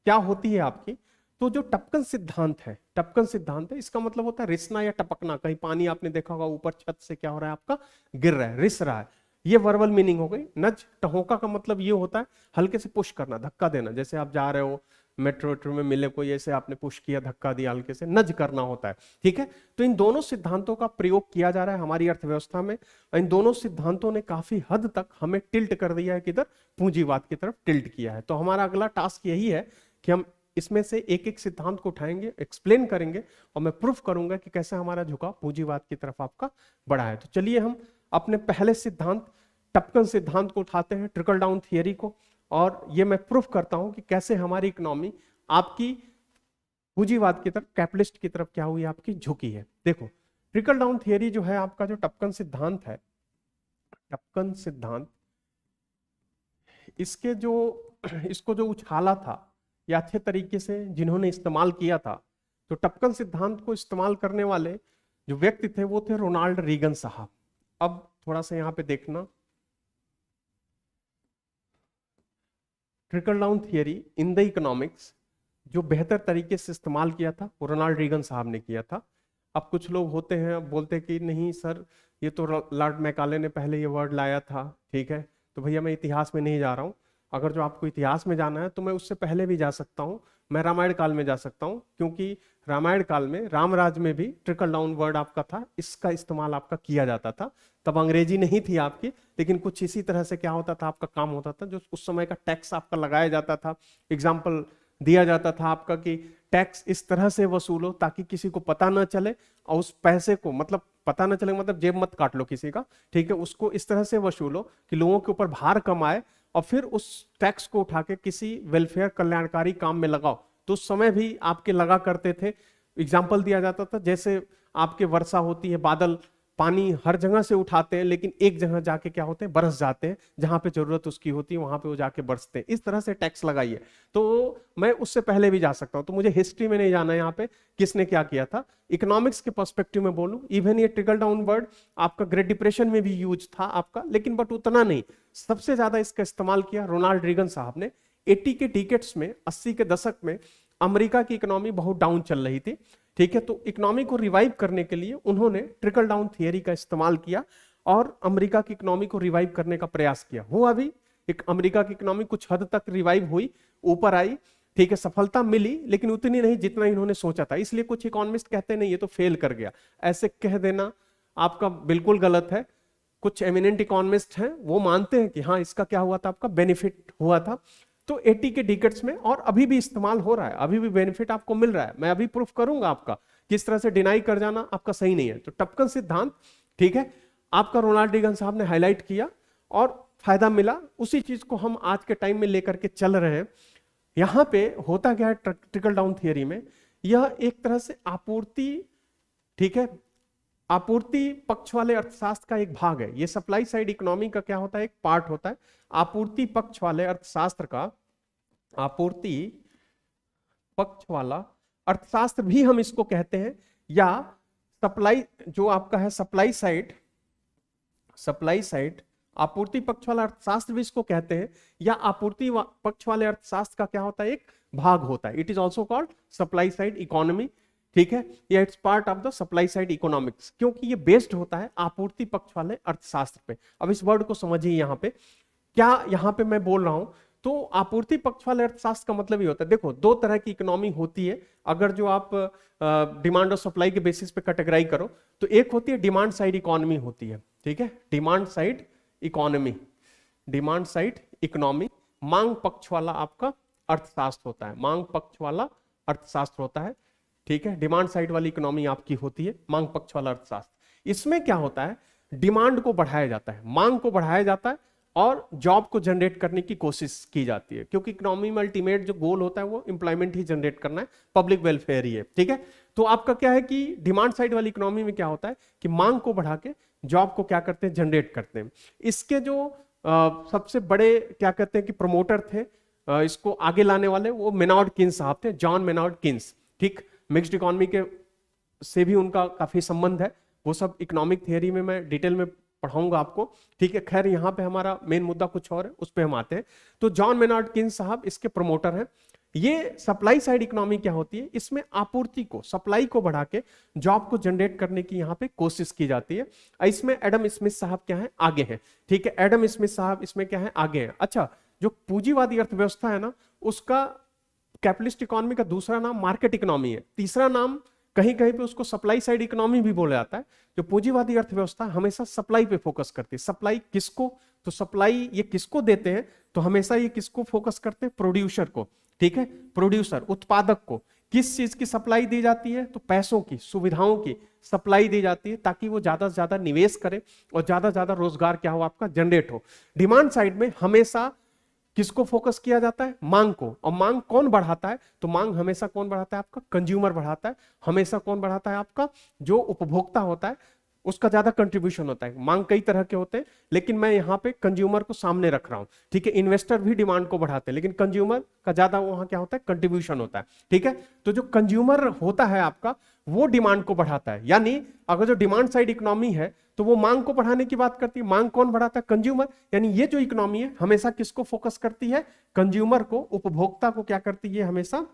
क्या होती है आपकी, तो जो टपकन सिद्धांत है, टपकन सिद्धांत है, इसका मतलब होता है रिसना या टपकना। कहीं पानी आपने देखा होगा ऊपर छत से क्या हो रहा है, आपका गिर रहा है, रिस रहा है, ये वर्बल मीनिंग हो गई। नज टहोका का मतलब ये होता है हल्के से पुश करना, धक्का देना। जैसे आप जा रहे हो मेट्रो में मिले कोई, ऐसे आपने पुश किया, धक्का दिया, हल्के से नज करना होता है, ठीक है। तो इन दोनों सिद्धांतों का प्रयोग किया जा रहा है हमारी अर्थव्यवस्था में। इन दोनों सिद्धांतों ने काफी हद तक हमें टिल्ट कर दिया है, किधर, पूंजीवाद की तरफ टिल्ट किया है। तो हमारा अगला टास्क यही है कि हम इसमें से एक एक सिद्धांत को उठाएंगे, एक्सप्लेन करेंगे, और मैं प्रूफ करूंगा कि कैसे हमारा झुकाव पूंजीवाद की तरफ आपका बढ़ा है। तो चलिए हम अपने पहले सिद्धांत टपकन सिद्धांत को उठाते हैं, ट्रिकल डाउन थियरी को, और ये मैं प्रूफ करता हूं कि कैसे हमारी इकोनॉमी आपकी पूंजीवाद की तरफ, कैपिटलिस्ट की तरफ क्या हुई, आपकी झुकी है। देखो ट्रिकल डाउन थियरी जो है आपका, जो टपकन सिद्धांत है, टपकन सिद्धांत, इसके जो इसको जो उछाला था या अच्छे तरीके से जिन्होंने इस्तेमाल किया था, तो टपकन सिद्धांत को इस्तेमाल करने वाले जो व्यक्ति थे वो थे रोनाल्ड रीगन साहब। अब थोड़ा सा यहां पे देखना, trickle down theory in the economics जो बेहतर तरीके से इस्तेमाल किया था वो रोनाल्ड रीगन साहब ने किया था। अब कुछ लोग होते हैं बोलते कि नहीं सर, ये तो लॉर्ड मैकाले ने पहले ये वर्ड लाया था, ठीक है। तो भैया मैं इतिहास में नहीं जा रहा हूँ, अगर जो आपको इतिहास में जाना है तो मैं उससे पहले भी जा सकता हूँ, मैं रामायण काल में जा सकता हूँ, क्योंकि रामायण काल में रामराज में भी ट्रिकल डाउन वर्ड आपका था, इसका इस्तेमाल आपका किया जाता था। तब अंग्रेजी नहीं थी आपकी, लेकिन कुछ इसी तरह से क्या होता था, आपका काम होता था, जो उस समय का टैक्स आपका लगाया जाता था। एग्जाम्पल दिया जाता था आपका कि टैक्स इस तरह से वसूलो ताकि किसी को पता ना चले, और उस पैसे को, मतलब पता ना चले मतलब जेब मत काट लो किसी का, ठीक है, उसको इस तरह से वसूलो कि लोगों के ऊपर भार कम आए, और फिर उस टैक्स को उठा के किसी वेलफेयर कल्याणकारी काम में लगाओ। तो उस समय भी आपके लगा करते थे। एग्जाम्पल दिया जाता था, जैसे आपके वर्षा होती है, बादल पानी हर जगह से उठाते हैं, लेकिन एक जगह जाके क्या होते हैं, बरस जाते हैं, जहां पे जरूरत उसकी होती है वहां पे वो जाके बरसते हैं। इस तरह से टैक्स लगाइए। तो मैं उससे पहले भी जा सकता हूं, तो मुझे हिस्ट्री में नहीं जाना है यहाँ पे किसने क्या किया था। इकोनॉमिक्स के पर्सपेक्टिव में बोलूं, इवन ये ट्रिकल डाउन वर्ड आपका ग्रेट डिप्रेशन में भी यूज था आपका, लेकिन बट उतना नहीं। सबसे ज्यादा इसका इस्तेमाल किया रोनाल्ड रीगन साहब ने। 80 के डिकेड्स में, 80 के दशक में अमेरिका की इकोनॉमी बहुत डाउन चल रही थी, ठीक है। तो इकोनॉमी को रिवाइव करने के लिए उन्होंने ट्रिकल डाउन थियरी का इस्तेमाल किया और अमेरिका की इकोनॉमी को रिवाइव करने का प्रयास किया। हुआ भी, एक अमेरिका की इकोनॉमी कुछ हद तक रिवाइव हुई, ऊपर आई, ठीक है, सफलता मिली लेकिन उतनी नहीं जितना इन्होंने सोचा था, इसलिए कुछ इकोनॉमिस्ट कहते नहीं ये तो फेल कर गया। ऐसे कह देना आपका बिल्कुल गलत है। कुछ एमिनेंट इकोनॉमिस्ट हैं वो मानते हैं कि हाँ इसका क्या हुआ था, आपका बेनिफिट हुआ था। तो 80 के डिकेड्स में और अभी भी इस्तेमाल हो रहा है, अभी भी बेनिफिट आपको मिल रहा है। मैं अभी प्रूफ करूंगा आपका, किस तरह से डिनाई कर जाना आपका सही नहीं है। तो टपकन सिद्धांत, ठीक है, आपका रोनाल्ड रीगन साहब ने हाईलाइट किया और फायदा मिला, उसी चीज को हम आज के टाइम में लेकर के चल रहे हैं। यहां पे होता क्या है ट्रिकल डाउन थियरी में, यह एक तरह से आपूर्ति, ठीक है, आपूर्ति पक्ष वाले अर्थशास्त्र का एक भाग है। ये सप्लाई साइड इकोनॉमी का क्या होता है, एक पार्ट होता है। आपूर्ति पक्ष वाले अर्थशास्त्र का, आपूर्ति पक्ष वाला अर्थशास्त्र भी हम इसको कहते हैं, या सप्लाई जो आपका है सप्लाई साइड, सप्लाई साइड आपूर्ति पक्ष वाला अर्थशास्त्र भी इसको कहते हैं, या आपूर्ति पक्ष वाले अर्थशास्त्र का क्या होता है, एक भाग होता है। It is also called supply side economy, ठीक है, या it's part of the supply side economics, क्योंकि ये बेस्ड होता है आपूर्ति पक्ष वाले अर्थशास्त्र पे। अब इस वर्ड को समझिए, यहां पे क्या यहां पे मैं बोल रहा हूं, तो आपूर्ति पक्ष वाले अर्थशास्त्र का मतलब ये होता है, देखो दो तरह की इकोनॉमी होती है, अगर जो आप डिमांड और सप्लाई के बेसिस पे कैटेगराइज करो, तो एक होती है डिमांड साइड इकोनॉमी होती है, ठीक है, demand side economy, demand side economy, मांग पक्ष वाला आपका अर्थशास्त्र होता है, मांग पक्ष वाला अर्थशास्त्र होता है, ठीक है, डिमांड साइड वाली इकोनॉमी आपकी होती है मांग पक्ष वाला अर्थशास्त्र। इसमें क्या होता है, डिमांड को बढ़ाया जाता है, मांग को बढ़ाया जाता है और जॉब को जनरेट करने की कोशिश की जाती है, क्योंकि इकोनॉमी में अल्टीमेट जो गोल होता है वो एम्प्लॉयमेंट ही जनरेट करना है, पब्लिक वेलफेयर ही है, ठीक है। तो आपका क्या है कि डिमांड साइड वाली इकोनॉमी में क्या होता है कि मांग को बढ़ा के जॉब को क्या करते हैं, जनरेट करते हैं। इसके जो सबसे बड़े क्या कहते हैं कि प्रमोटर थे, इसको आगे लाने वाले, वो मेनार्ड किन्स साहब थे, जॉन मेनार्ड किन्स, ठीक। मिक्स्ड इकोनॉमी के से भी उनका काफी संबंध है, वो सब इकोनॉमिक थियरी में मैं डिटेल में पढ़ाऊंगा आपको, ठीक है। खैर यहाँ पे हमारा मेन मुद्दा कुछ और है, उस पे हम आते हैं। तो जॉन मेनार्ड किन्स साहब इसके प्रमोटर हैं। ये सप्लाई साइड इकोनॉमी क्या होती है, इसमें आपूर्ति को, सप्लाई को बढ़ा के जॉब को जनरेट करने की यहाँ पे कोशिश की जाती है। इसमें एडम स्मिथ साहब क्या है, आगे हैं, ठीक है, एडम स्मिथ साहब इसमें क्या है, आगे हैं। अच्छा, जो पूंजीवादी अर्थव्यवस्था है ना, उसका कैपिटलिस्ट इकोनॉमी का दूसरा नाम मार्केट इकोनॉमी है, तीसरा नाम कहीं कहीं पे उसको सप्लाई साइड इकोनॉमी भी बोला जाता है। जो पूंजीवादी अर्थव्यवस्था हमेशा सप्लाई पे फोकस करती है। सप्लाई किसको, तो सप्लाई ये किसको देते हैं, तो हमेशा ये किसको फोकस करते हैं, प्रोड्यूसर को, ठीक है, प्रोड्यूसर, उत्पादक को। किस चीज की सप्लाई दी जाती है, तो पैसों की, सुविधाओं की सप्लाई दी जाती है, ताकि वो ज्यादा से ज्यादा निवेश करे और ज्यादा से ज्यादा रोजगार क्या हो, आपका जनरेट हो। डिमांड साइड में हमेशा किसको फोकस किया जाता है, मांग को। और मांग कौन बढ़ाता है, तो मांग हमेशा कौन बढ़ाता है, आपका कंज्यूमर बढ़ाता है। हमेशा कौन बढ़ाता है, आपका जो उपभोक्ता होता है उसका ज्यादा कंट्रीब्यूशन होता है। मांग कई तरह के होते हैं, लेकिन मैं यहाँ पे कंज्यूमर को सामने रख रहा हूं, ठीक है। इन्वेस्टर भी डिमांड को बढ़ाते हैं, लेकिन कंज्यूमर का ज्यादा वहां क्या होता है, कंट्रीब्यूशन होता है, ठीक है। तो जो कंज्यूमर होता है आपका, वो डिमांड को बढ़ाता है। यानी अगर जो डिमांड साइड इकोनॉमी है तो वो मांग को बढ़ाने की बात करती है। मांग कौन बढ़ाता है, कंज्यूमर। यानी ये जो इकोनॉमी है हमेशा किसको फोकस करती है, कंज्यूमर को, उपभोक्ता को क्या करती है, हमेशा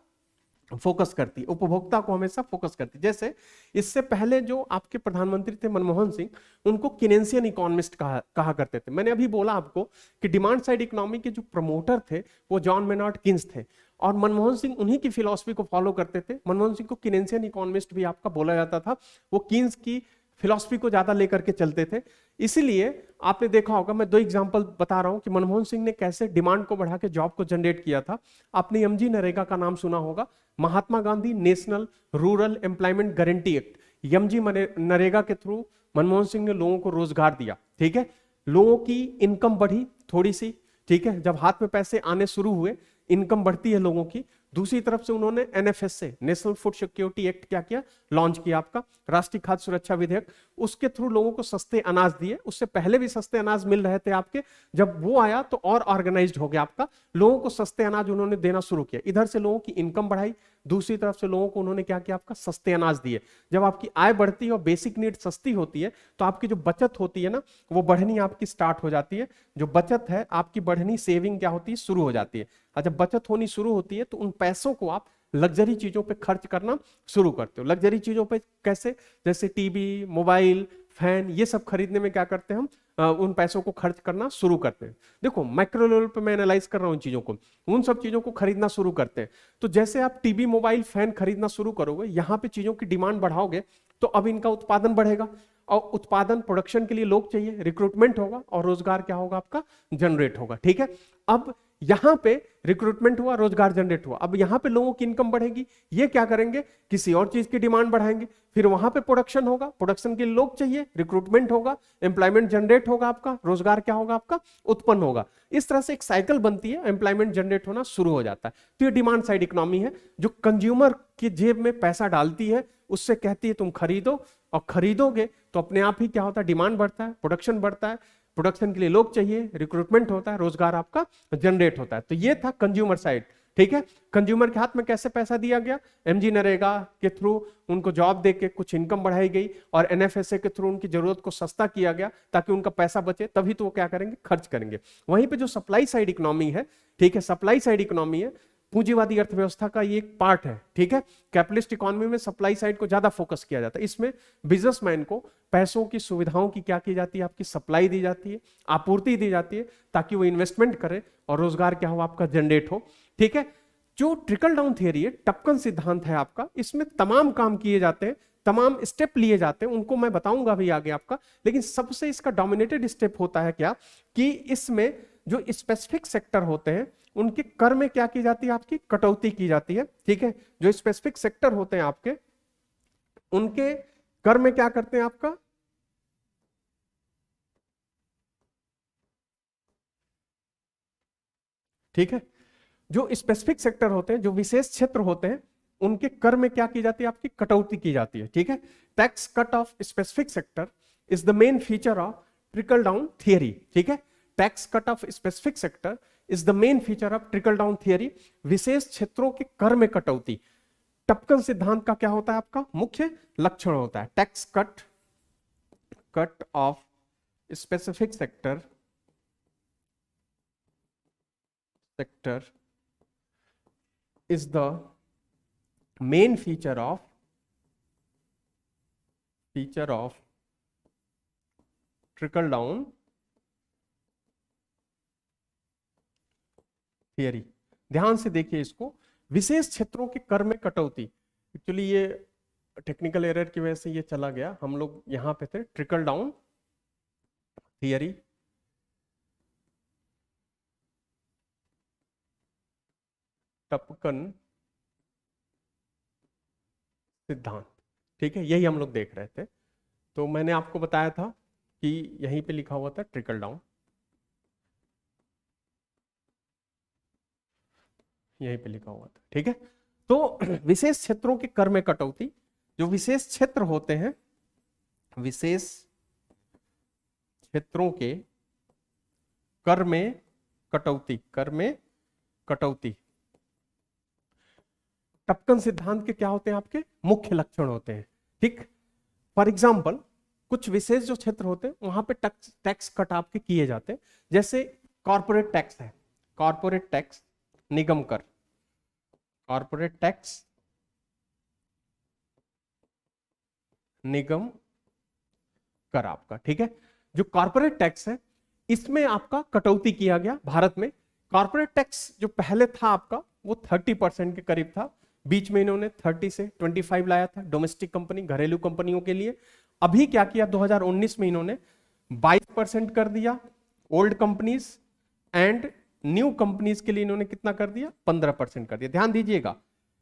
फोकस करती है, उपभोक्ता को हमेशा फोकस करती है। जैसे इससे पहले जो आपके प्रधानमंत्री थे मनमोहन सिंह, उनको किनेंसियन इकोनॉमिस्ट कहा करते थे। मैंने अभी बोला आपको कि डिमांड साइड इकोनॉमी के जो प्रमोटर थे वो जॉन मेनार्ड किन्स थे, और मनमोहन सिंह उन्हीं की फिलॉसफी को फॉलो करते थे। मनमोहन सिंह को किनेंसियन इकोनॉमिस्ट भी आपका बोला जाता था, वो किन्स की फिलॉसफी को ज्यादा लेकर के चलते थे। इसीलिए आपने देखा होगा, मैं दो एग्जांपल बता रहा हूं कि मनमोहन सिंह ने कैसे डिमांड को बढ़ा के जॉब को जनरेट किया था। आपने एमजी नरेगा का नाम सुना होगा, Mahatma Gandhi national rural employment guarantee act, MG NREGA के थ्रू मनमोहन सिंह ने लोगों को रोजगार दिया, ठीक है। लोगों की इनकम बढ़ी थोड़ी सी, ठीक है, जब हाथ में पैसे आने शुरू हुए, इनकम बढ़ती है लोगों की। दूसरी तरफ से उन्होंने NFSA, national food security act क्या किया, लॉन्च किया, आपका राष्ट्रीय खाद्य सुरक्षा विधेयक। उसके थ्रू लोगों को सस्ते अनाज दिए। उससे पहले भी सस्ते अनाज मिल रहे थे आपके, जब वो आया तो और ऑर्गेनाइज्ड हो गया आपका, लोगों को सस्ते अनाज उन्होंने देना शुरू किया। इधर से लोगों की इनकम बढ़ाई, दूसरी तरफ से लोगों को उन्होंने क्या किया, आपका सस्ते अनाज दिए। जब आपकी आय बढ़ती है और बेसिक नीड सस्ती होती है, तो आपकी जो बचत होती है ना, वो बढ़नी आपकी स्टार्ट हो जाती है। जो बचत है आपकी बढ़नी, सेविंग क्या होती है, शुरू हो जाती है। और जब बचत होनी शुरू होती है तो उन पैसों को आप लग्जरी चीजों पे खर्च करना शुरू करते हो। लग्जरी चीजों पे कैसे, जैसे टीवी, मोबाइल, फैन, ये सब खरीदने में क्या करते हैं हम, उन पैसों को खर्च करना शुरू करते हैं। देखो माइक्रो लेवल पे मैं एनालाइज कर रहा हूं उन चीजों को, उन सब चीजों को खरीदना शुरू करते हैं। तो जैसे आप टीवी, मोबाइल, फैन खरीदना शुरू करोगे, यहां पे चीजों की डिमांड बढ़ाओगे, तो अब इनका उत्पादन बढ़ेगा, और उत्पादन, प्रोडक्शन के लिए लोग चाहिए, रिक्रूटमेंट होगा, और रोजगार क्या होगा आपका, जनरेट होगा। ठीक है, अब यहां पे रिक्रूटमेंट हुआ, रोजगार जनरेट हुआ, अब यहां पे लोगों की इनकम बढ़ेगी, ये क्या करेंगे, किसी और चीज की डिमांड बढ़ाएंगे, फिर वहां पे प्रोडक्शन होगा, प्रोडक्शन के लिए लोग चाहिए, रिक्रूटमेंट होगा, एम्प्लॉयमेंट जनरेट होगा, आपका रोजगार क्या होगा, आपका उत्पन्न होगा। इस तरह से एक साइकिल बनती है, एम्प्लॉयमेंट जनरेट होना शुरू हो जाता है। तो ये डिमांड साइड इकोनॉमी है, जो कंज्यूमर की जेब में पैसा डालती है, उससे कहती है तुम खरीदो, और खरीदोगे तो अपने आप ही क्या होता है, डिमांड बढ़ता है, प्रोडक्शन बढ़ता है, प्रोडक्शन के लिए लोग चाहिए, रिक्रूटमेंट होता है, रोजगार आपका जनरेट होता है। तो ये था कंज्यूमर साइड। ठीक है, कंज्यूमर के हाथ में कैसे पैसा दिया गया, एमजी नरेगा के थ्रू उनको जॉब देके कुछ इनकम बढ़ाई गई, और एनएफएसए के थ्रू उनकी जरूरत को सस्ता किया गया ताकि उनका पैसा बचे, तभी तो वो क्या करेंगे, खर्च करेंगे। वहीं पे जो सप्लाई साइड इकोनॉमी है, ठीक है, सप्लाई साइड इकोनॉमी है, पूंजीवादी अर्थव्यवस्था का ये एक पार्ट है। ठीक है, कैपिटलिस्ट इकोनॉमी में सप्लाई साइड को ज्यादा फोकस किया जाता है, इसमें बिजनेसमैन को पैसों की, सुविधाओं की क्या की जाती है, आपकी सप्लाई दी जाती है, आपूर्ति दी जाती है, ताकि वो इन्वेस्टमेंट करे और रोजगार क्या हो, आपका जनरेट हो। ठीक है, जो ट्रिकल डाउन थियरी है, टपकन सिद्धांत है आपका, इसमें तमाम काम किए जाते हैं, तमाम स्टेप लिए जाते हैं, उनको मैं बताऊंगा भी आगे आपका। लेकिन सबसे इसका डोमिनेटेड स्टेप होता है क्या, कि इसमें जो स्पेसिफिक सेक्टर होते हैं उनके कर में क्या की जाती है, आपकी कटौती की जाती है। ठीक है, जो स्पेसिफिक सेक्टर होते हैं आपके, उनके कर में क्या करते हैं, आपका ठीक है, जो स्पेसिफिक सेक्टर होते हैं, जो विशेष क्षेत्र होते हैं, उनके कर में क्या की जाती है, आपकी कटौती की जाती है। ठीक है, tax cut of specific sector is the main feature of trickle down theory. ठीक है, tax cut of specific sector is the main feature of trickle down theory. विशेष क्षेत्रों के कर में कटौती टपकन सिद्धांत का क्या होता है, आपका मुख्य लक्षण होता है। Tax cut of specific sector is the main feature of trickle down theory. ध्यान से देखिए इसको, विशेष क्षेत्रों के कर में कटौती। एक्चुअली ये टेक्निकल एरर की वजह से ये चला गया, हम लोग यहां पे थे, ट्रिकल डाउन थियरी, टपकन सिद्धांत। ठीक है, यही हम लोग देख रहे थे। तो मैंने आपको बताया था कि यहीं पे लिखा हुआ था ट्रिकल डाउन, यहीं पे लिखा हुआ था। ठीक है, तो विशेष क्षेत्रों के कर में कटौती, जो विशेष क्षेत्र होते हैं, विशेष क्षेत्रों के कर में कटौती, टपकन सिद्धांत के क्या होते हैं, आपके मुख्य लक्षण होते हैं। ठीक, फॉर एग्जाम्पल कुछ विशेष जो क्षेत्र होते हैं वहां पे टैक्स कट आपके किए जाते हैं। जैसे कॉर्पोरेट टैक्स है, कॉर्पोरेट टैक्स, निगम कर, कॉर्पोरेट टैक्स, निगम कर आपका। ठीक है, जो कॉर्पोरेट टैक्स है इसमें आपका कटौती किया गया भारत में। कॉर्पोरेट टैक्स जो पहले था आपका वो 30% के करीब था, बीच में इन्होंने 30 से 25 लाया था डोमेस्टिक कंपनी, घरेलू कंपनियों के लिए। अभी क्या किया, 2019 में इन्होंने 22% कर दिया old companies, and new companies के लिए इन्होंने कितना कर दिया, 15% कर दिया। ध्यान दीजिएगा,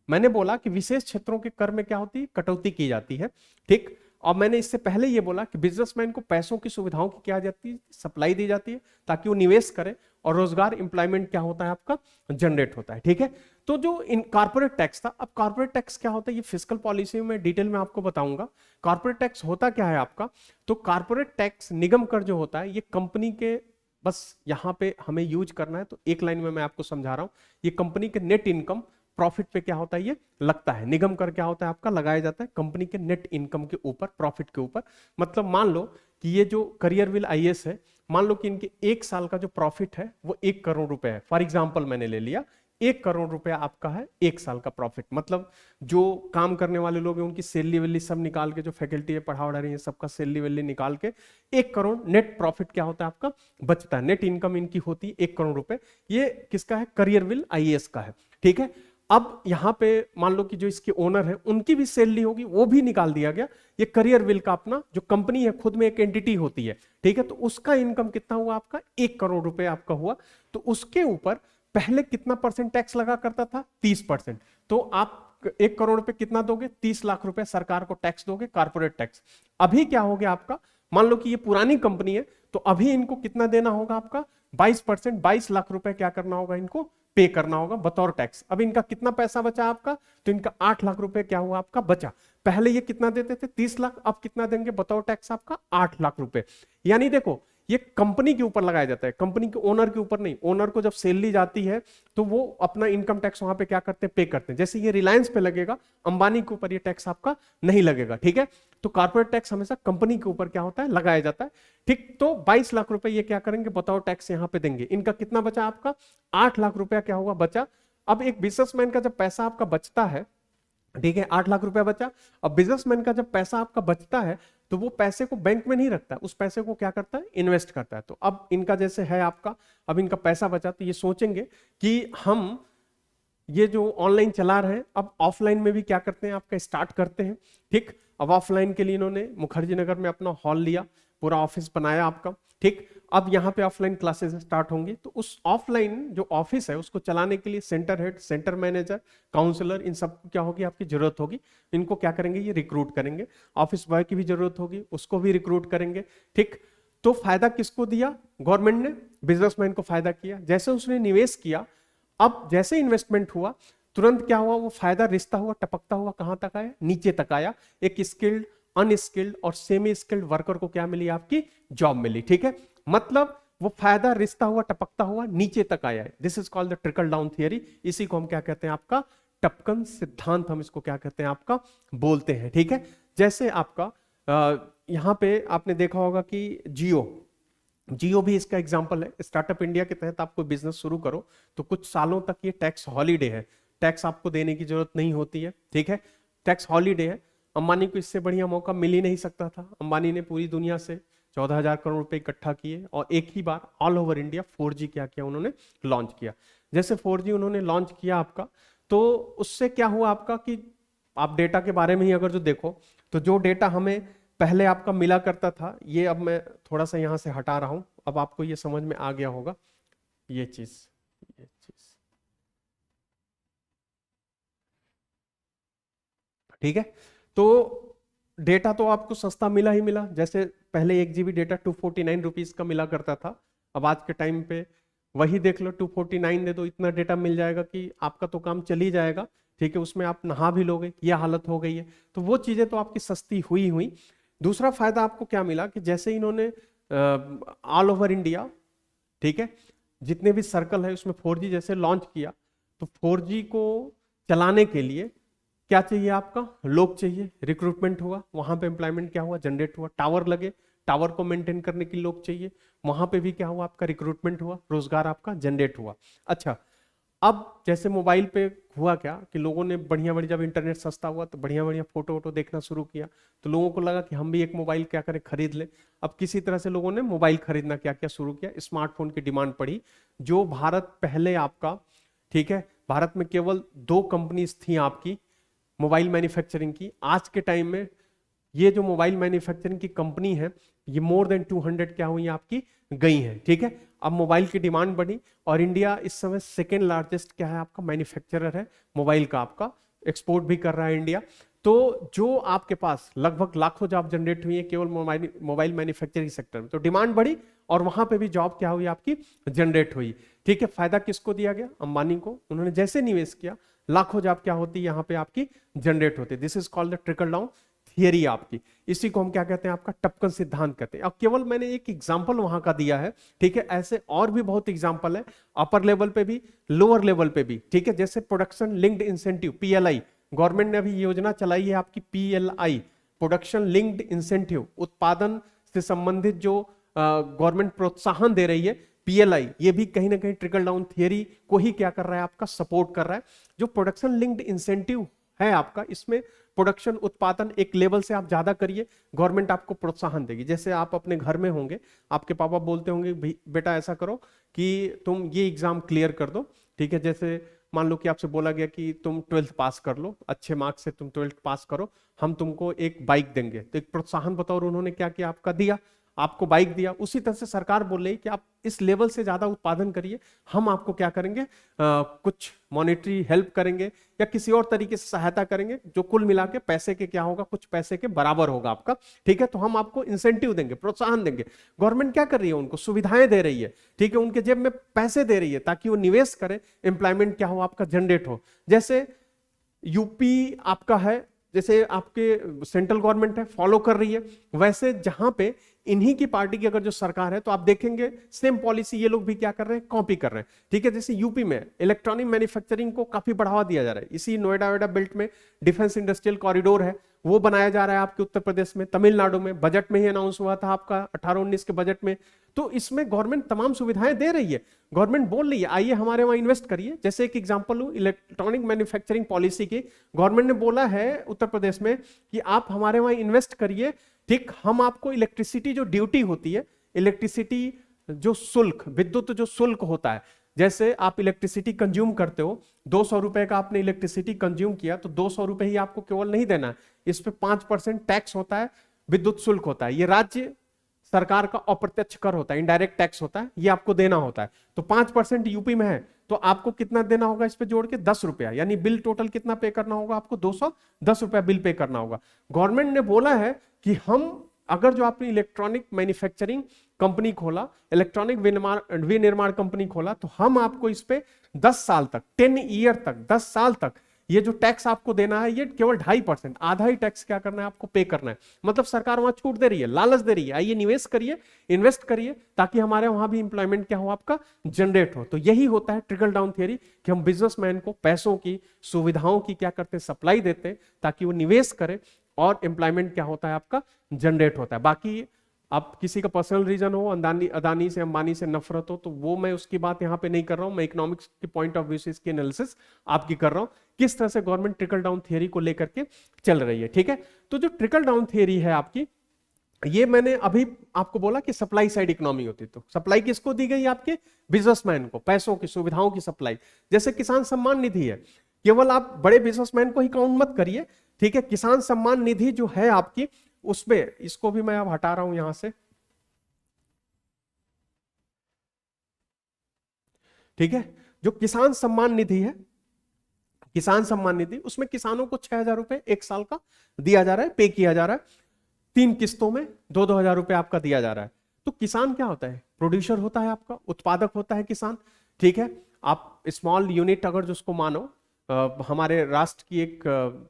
मैंने बोला कि विशेष क्षेत्रों के कर में क्या होती है, कटौती की जाती है। ठीक, और मैंने इससे पहले ये बोला कि बिजनेसमैन को पैसों की सुविधाओं की क्या जाती है, सप्लाई दी जाती है, ताकि वो निवेश करे और रोजगार, एम्प्लॉयमेंट क्या होता है, आपका जनरेट होता है। ठीक है, तो जो इन कॉर्पोरेट टैक्स था, अब कॉर्पोरेट टैक्स क्या होता है, ये फिस्कल पॉलिसी में डिटेल में आपको बताऊंगा। कॉर्पोरेट टैक्स होता क्या है आपका, तो कॉर्पोरेट टैक्स, निगम कर जो होता है, ये कंपनी के, बस यहां पे हमें यूज करना है तो एक लाइन में मैं आपको समझा रहा हूं, ये कंपनी के नेट इनकम, प्रॉफिट पे क्या होता है, ये लगता है। निगम कर क्या होता है, आपका लगाया जाता है कंपनी के नेट इनकम के ऊपर, प्रॉफिट के ऊपर। मतलब मान लो कि ये जो करियरविल आईएएस है, मान लो कि इनके 1 साल का जो प्रॉफिट है वो 1 करोड़ रुपए है, फॉर एग्जाम्पल मैंने ले लिया 1 करोड़ रुपया आपका है 1 साल का प्रॉफिट। मतलब जो काम करने वाले लोग हैं उनकी सैलरी वैली सब निकाल के, जो फैकल्टी है पढ़ा रही है सबका सैलरी वैली निकाल के 1 करोड़ नेट प्रॉफिट क्या होता है आपका बचता है। नेट इनकम इनकी होती है 1 करोड़ रुपए। ये किसका है? करियरविल आईएएस का है। ठीक है, अब यहां पे मान लो कि जो इसके ओनर है उनकी भी सैलरी होगी, वो भी निकाल दिया गया। ये करियरविल का अपना जो कंपनी है खुद में एक एंटिटी होती है। ठीक है, तो उसका इनकम कितना हुआ आपका? 1 करोड़ रुपए आपका हुआ। तो उसके ऊपर पहले कितना परसेंट टैक्स लगा करता था? 30%। तो आप 1 करोड़ पे कितना दोगे? 30 लाख रुपए सरकार को टैक्स दोगे, कारपोरेट टैक्स। अभी क्या हो गया आपका? मान लो कि ये पुरानी कंपनी है, तो अभी इनको कितना देना होगा आपका? 22%, 22 लाख रुपए क्या करना होगा इनको? पे करना होगा बतौर टैक्स। अब इनका कितना पैसा बचा आपका? तो इनका 8 लाख रुपए क्या हुआ आपका? बचा। पहले ये कितना देते थे? 30 लाख। अब कितना देंगे बतौर टैक्स आपका? 8 लाख रुपए। यानी देखो, ये कंपनी के ऊपर लगाया जाता है, कंपनी के ओनर के ऊपर नहीं। ओनर को जब सैलरी जाती है तो वो अपना इनकम टैक्स वहां पे क्या करते हैं? पे करते हैं। जैसे ये रिलायंस पे लगेगा, अंबानी के ऊपर ये टैक्स आपका नहीं लगेगा। ठीक है, तो कॉर्पोरेट टैक्स हमेशा कंपनी के ऊपर क्या होता है? लगाया जाता है। ठीक, तो 22 लाख रुपए ये क्या करेंगे? बताओ टैक्स यहां पे देंगे। इनका कितना बचा आपका? 8 लाख रुपया क्या हुआ? बचा। अब एक बिजनेसमैन का जब पैसा आपका बचता है, ठीक है, 8 लाख रुपया बचा। अब बिजनेसमैन का जब पैसा आपका बचता है तो वो पैसे को बैंक में नहीं रखता, उस पैसे को क्या करता है? इन्वेस्ट करता है। तो अब इनका जैसे है आपका, अब इनका पैसा बचा तो ये सोचेंगे कि हम ये जो ऑनलाइन चला रहे हैं, अब ऑफलाइन में भी क्या करते हैं? आपका स्टार्ट करते हैं। ठीक, अब ऑफलाइन के लिए इन्होंने मुखर्जी नगर में अपना हॉल लिया, पूरा ऑफिस बनाया आपका। ठीक, अब यहाँ पे ऑफलाइन क्लासेस स्टार्ट होंगी, तो उस ऑफलाइन जो ऑफिस है उसको चलाने के लिए centre head, centre manager, counsellor, इन सब क्या होगी? आपकी जरूरत होगी। इनको क्या करेंगे? ये रिक्रूट करेंगे। ऑफिस बॉय की भी जरूरत होगी, उसको भी रिक्रूट करेंगे। ठीक, तो फायदा किसको दिया? गवर्नमेंट ने बिजनेसमैन को फायदा किया। जैसे उसने निवेश किया, अब जैसे इन्वेस्टमेंट हुआ तुरंत क्या हुआ? वो फायदा रिश्ता हुआ, टपकता हुआ कहां तक आया? नीचे तक आया। एक स्किल्ड, अनस्किल्ड और सेमी स्किल्ड वर्कर को क्या मिली? आपकी जॉब मिली। ठीक है, मतलब वो फायदा रिश्ता हुआ, टपकता हुआ नीचे तक आया है। This is called the trickle down theory. इसी को हम क्या कहते हैं? आपका टपकन सिद्धांत, हम इसको क्या कहते हैं? आपका बोलते हैं। ठीक है, जैसे आपका यहां पे आपने देखा होगा कि जियो भी इसका एग्जांपल है। स्टार्टअप इंडिया के तहत आप कोई बिजनेस शुरू करो तो कुछ सालों तक ये टैक्स हॉलीडे है, टैक्स आपको देने की जरूरत नहीं होती है। ठीक है, टैक्स हॉलीडे है। अंबानी को इससे बढ़िया मौका मिल ही नहीं सकता था। अंबानी ने पूरी दुनिया से 14,000 करोड़ रुपए इकट्ठा किए और एक ही बार ऑल ओवर इंडिया 4G क्या किया? उन्होंने लॉन्च किया। जैसे 4G उन्होंने लॉन्च किया आपका, तो उससे क्या हुआ आपका कि आप डेटा के बारे में ही अगर जो देखो, तो जो डेटा हमें पहले आपका मिला करता था, ये अब मैं थोड़ा सा यहां से हटा रहा हूं, अब आपको ये समझ में आ गया होगा ये चीज। ठीक है, तो डेटा तो आपको सस्ता मिला ही मिला। जैसे पहले 1 GB डेटा 249 रुपीज का मिला करता था, अब आज के टाइम पे वही देख लो, 249 दे दो, इतना डेटा मिल जाएगा कि आपका तो काम चल ही जाएगा। ठीक है, उसमें आप नहा भी लोगे, यह हालत हो गई है। तो वो चीजें तो आपकी सस्ती हुई हुई। दूसरा फायदा आपको क्या मिला कि जैसे इन्होंने ऑल ओवर इंडिया, ठीक है, जितने भी सर्कल है उसमें 4G जैसे लॉन्च किया, तो 4G को चलाने के लिए क्या चाहिए? आपका लोग चाहिए, रिक्रूटमेंट हुआ, वहां पे एम्प्लॉयमेंट क्या हुआ? जनरेट हुआ। टावर लगे, टावर को मेंटेन करने के लिए लोग चाहिए, वहां पे भी क्या हुआ? आपका रिक्रूटमेंट हुआ, रोजगार आपका जनरेट हुआ। अच्छा, अब जैसे मोबाइल पे हुआ क्या कि लोगों ने बढ़िया बढ़िया, जब इंटरनेट सस्ता हुआ तो बढ़िया बढ़िया फोटो वोटो देखना शुरू किया, तो लोगों को लगा कि हम भी एक मोबाइल क्या करें? खरीद ले। अब किसी तरह से लोगों ने मोबाइल खरीदना क्या क्या शुरू किया, स्मार्टफोन की डिमांड पड़ी। जो भारत पहले आपका, ठीक है, भारत में केवल 2 कंपनीज थी आपकी मोबाइल मैन्युफैक्चरिंग की। आज के टाइम में ये जो मोबाइल मैन्युफैक्चरिंग की कंपनी है, ये मोर देन 200 क्या हुई आपकी? गई है। ठीक है, अब मोबाइल की डिमांड बढ़ी और इंडिया इस समय सेकेंड लार्जेस्ट क्या है? आपका मैन्युफैक्चरर है मोबाइल का, आपका एक्सपोर्ट भी कर रहा है इंडिया। तो जो आपके पास लगभग लाखों जॉब जनरेट हुई है केवल मोबाइल मैन्युफैक्चरिंग सेक्टर में, तो डिमांड बढ़ी और वहां पे भी जॉब क्या हुई? आपकी जनरेट हुई। ठीक है, फायदा किसको दिया गया? अंबानी को। उन्होंने जैसे निवेश किया, लाखों जॉब क्या होती है? यहाँ पे आपकी जनरेट होती है। This is called the trickle down theory आपकी। इसी को हम क्या कहते हैं? आपका टपकन सिद्धांत कहते हैं। अब केवल मैंने एक एग्जांपल वहां का दिया है। ठीक है, ऐसे और भी बहुत एग्जांपल है, अपर लेवल पे भी, लोअर लेवल पे भी। ठीक है, जैसे production linked incentive, PLI, government ने अभी योजना चलाई है आपकी PLI, प्रोडक्शन लिंक्ड इंसेंटिव। उत्पादन से संबंधित जो गवर्नमेंट प्रोत्साहन दे रही है, PLI, ये भी कहीं ना कहीं ट्रिकल डाउन थियरी को ही क्या कर रहा है, आपका सपोर्ट कर रहा है। जो प्रोडक्शन लिंक्ड इंसेंटिव है आपका, इसमें प्रोडक्शन उत्पादन एक लेवल से आप ज्यादा करिए, गवर्नमेंट आपको प्रोत्साहन देगी। जैसे आप अपने घर में होंगे, आपके पापा बोलते होंगे बेटा ऐसा करो कि तुम ये एग्जाम क्लियर कर दो, ठीक है। जैसे मान लो कि आपसे बोला गया कि तुम 12th पास कर लो, अच्छे मार्क्स से तुम 12th पास करो, हम तुमको एक बाइक देंगे। तो एक प्रोत्साहन बताओ उन्होंने क्या किया, आपका दिया, आपको बाइक दिया। उसी तरह से सरकार बोल रही है कि आप इस लेवल से ज्यादा उत्पादन करिए, हम आपको क्या करेंगे, कुछ मॉनेटरी हेल्प करेंगे या किसी और तरीके से सहायता करेंगे, जो कुल मिला के पैसे के क्या होगा, कुछ पैसे के बराबर होगा आपका, ठीक है। तो हम आपको इंसेंटिव देंगे, प्रोत्साहन देंगे। गवर्नमेंट क्या कर रही है, उनको सुविधाएं दे रही है, ठीक है, उनके जेब में पैसे दे रही है ताकि वो निवेश करें, एम्प्लॉयमेंट क्या हो, आपका जनरेट हो। जैसे यूपी आपका है, जैसे आपके सेंट्रल गवर्नमेंट है, फॉलो कर रही है, वैसे जहां पे इन्हीं की पार्टी की अगर जो सरकार है तो आप देखेंगे सेम पॉलिसी ये लोग भी क्या कर रहे हैं, कॉपी कर रहे हैं, ठीक है। जैसे यूपी में इलेक्ट्रॉनिक मैन्युफैक्चरिंग को काफी बढ़ावा दिया जा रहा है, इसी नोएडा बेल्ट में डिफेंस इंडस्ट्रियल कॉरिडोर है, वो बनाया जा रहा है आपके उत्तर प्रदेश में, तमिलनाडु में बजट में ही अनाउंस हुआ था आपका 18-19 के बजट में। तो इसमें गवर्नमेंट तमाम सुविधाएं दे रही है, गवर्नमेंट बोल रही है आइए हमारे वहां इन्वेस्ट करिए। जैसे एक एग्जांपल लूं इलेक्ट्रॉनिक मैन्युफैक्चरिंग पॉलिसी की, गवर्नमेंट ने बोला है उत्तर प्रदेश में कि आप हमारे वहां इन्वेस्ट करिए, ठीक, हम आपको इलेक्ट्रिसिटी जो ड्यूटी होती है, इलेक्ट्रिसिटी जो शुल्क, विद्युत जो शुल्क होता है, जैसे आप इलेक्ट्रिसिटी कंज्यूम करते हो, 200 रुपए का आपने इलेक्ट्रिसिटी कंज्यूम किया तो 200 रुपए ही आपको केवल नहीं देना है, इस पे 5% टैक्स होता है, विद्युत शुल्क होता है, ये राज्य सरकार का अप्रत्यक्ष कर होता है, इनडायरेक्ट टैक्स होता है, ये आपको देना होता है। तो 5% यूपी में है तो आपको कितना देना होगा इस पे जोड़ के, 10 रुपया, यानी बिल टोटल कितना पे करना होगा आपको, 210 रुपया बिल पे करना होगा। गवर्नमेंट ने बोला है कि हम अगर जो आपने इलेक्ट्रॉनिक मैन्युफैक्चरिंग कंपनी खोला, इलेक्ट्रॉनिक विनिर्माण कंपनी खोला, तो हम आपको इस पे 10 साल तक, 10 ईयर तक, 10 साल तक ये जो टैक्स आपको देना है ये केवल 2.5%, आधा ही टैक्स क्या करना है आपको पे करना है। मतलब सरकार वहां छूट दे रही है, लालच दे रही है, आइए निवेश करिए, इन्वेस्ट करिए, ताकि हमारे वहां भी इंप्लॉयमेंट क्या हो, आपका जनरेट हो। तो यही होता है ट्रिकल डाउन थियरी, कि हम बिजनेसमैन को पैसों की, सुविधाओं की क्या करते हैं, सप्लाई देते हैं ताकि वो निवेश करे और एम्प्लॉयमेंट क्या होता है, आपका जनरेट होता है। बाकी आप किसी का पर्सनल रीजन हो, अदानी से, अंबानी से नफरत हो, तो वो मैं उसकी बात यहां पे नहीं कर रहा हूं, मैं इकोनॉमिक्स के पॉइंट ऑफ व्यू से इसकी एनालिसिस आपकी कर रहा हूं, किस तरह से गवर्नमेंट ट्रिकल डाउन थियरी को लेकर के चल रही है, ठीक है। तो जो ट्रिकल डाउन थियरी है आपकी, ये मैंने अभी आपको बोला कि सप्लाई साइड इकोनॉमी होती है, तो सप्लाई किसको दी गई, आपके बिजनेसमैन को, पैसों की, सुविधाओं की सप्लाई। जैसे किसान सम्मान निधि है, केवल आप बड़े बिजनेसमैन को ही काउंट मत करिए, ठीक है। किसान सम्मान निधि जो है आपकी, उसमें इसको भी मैं अब हटा रहा हूं यहां से, ठीक है। जो किसान सम्मान निधि है, किसान सम्मान निधि, उसमें किसानों को 6,000 रुपए एक साल का दिया जा रहा है, पे किया जा रहा है, 3 किस्तों में 2-2 हजार रुपए आपका दिया जा रहा है। तो किसान क्या होता है, प्रोड्यूसर होता है आपका, उत्पादक होता है किसान, ठीक है। आप स्मॉल यूनिट अगर जिसको मानो, हमारे राष्ट्र की एक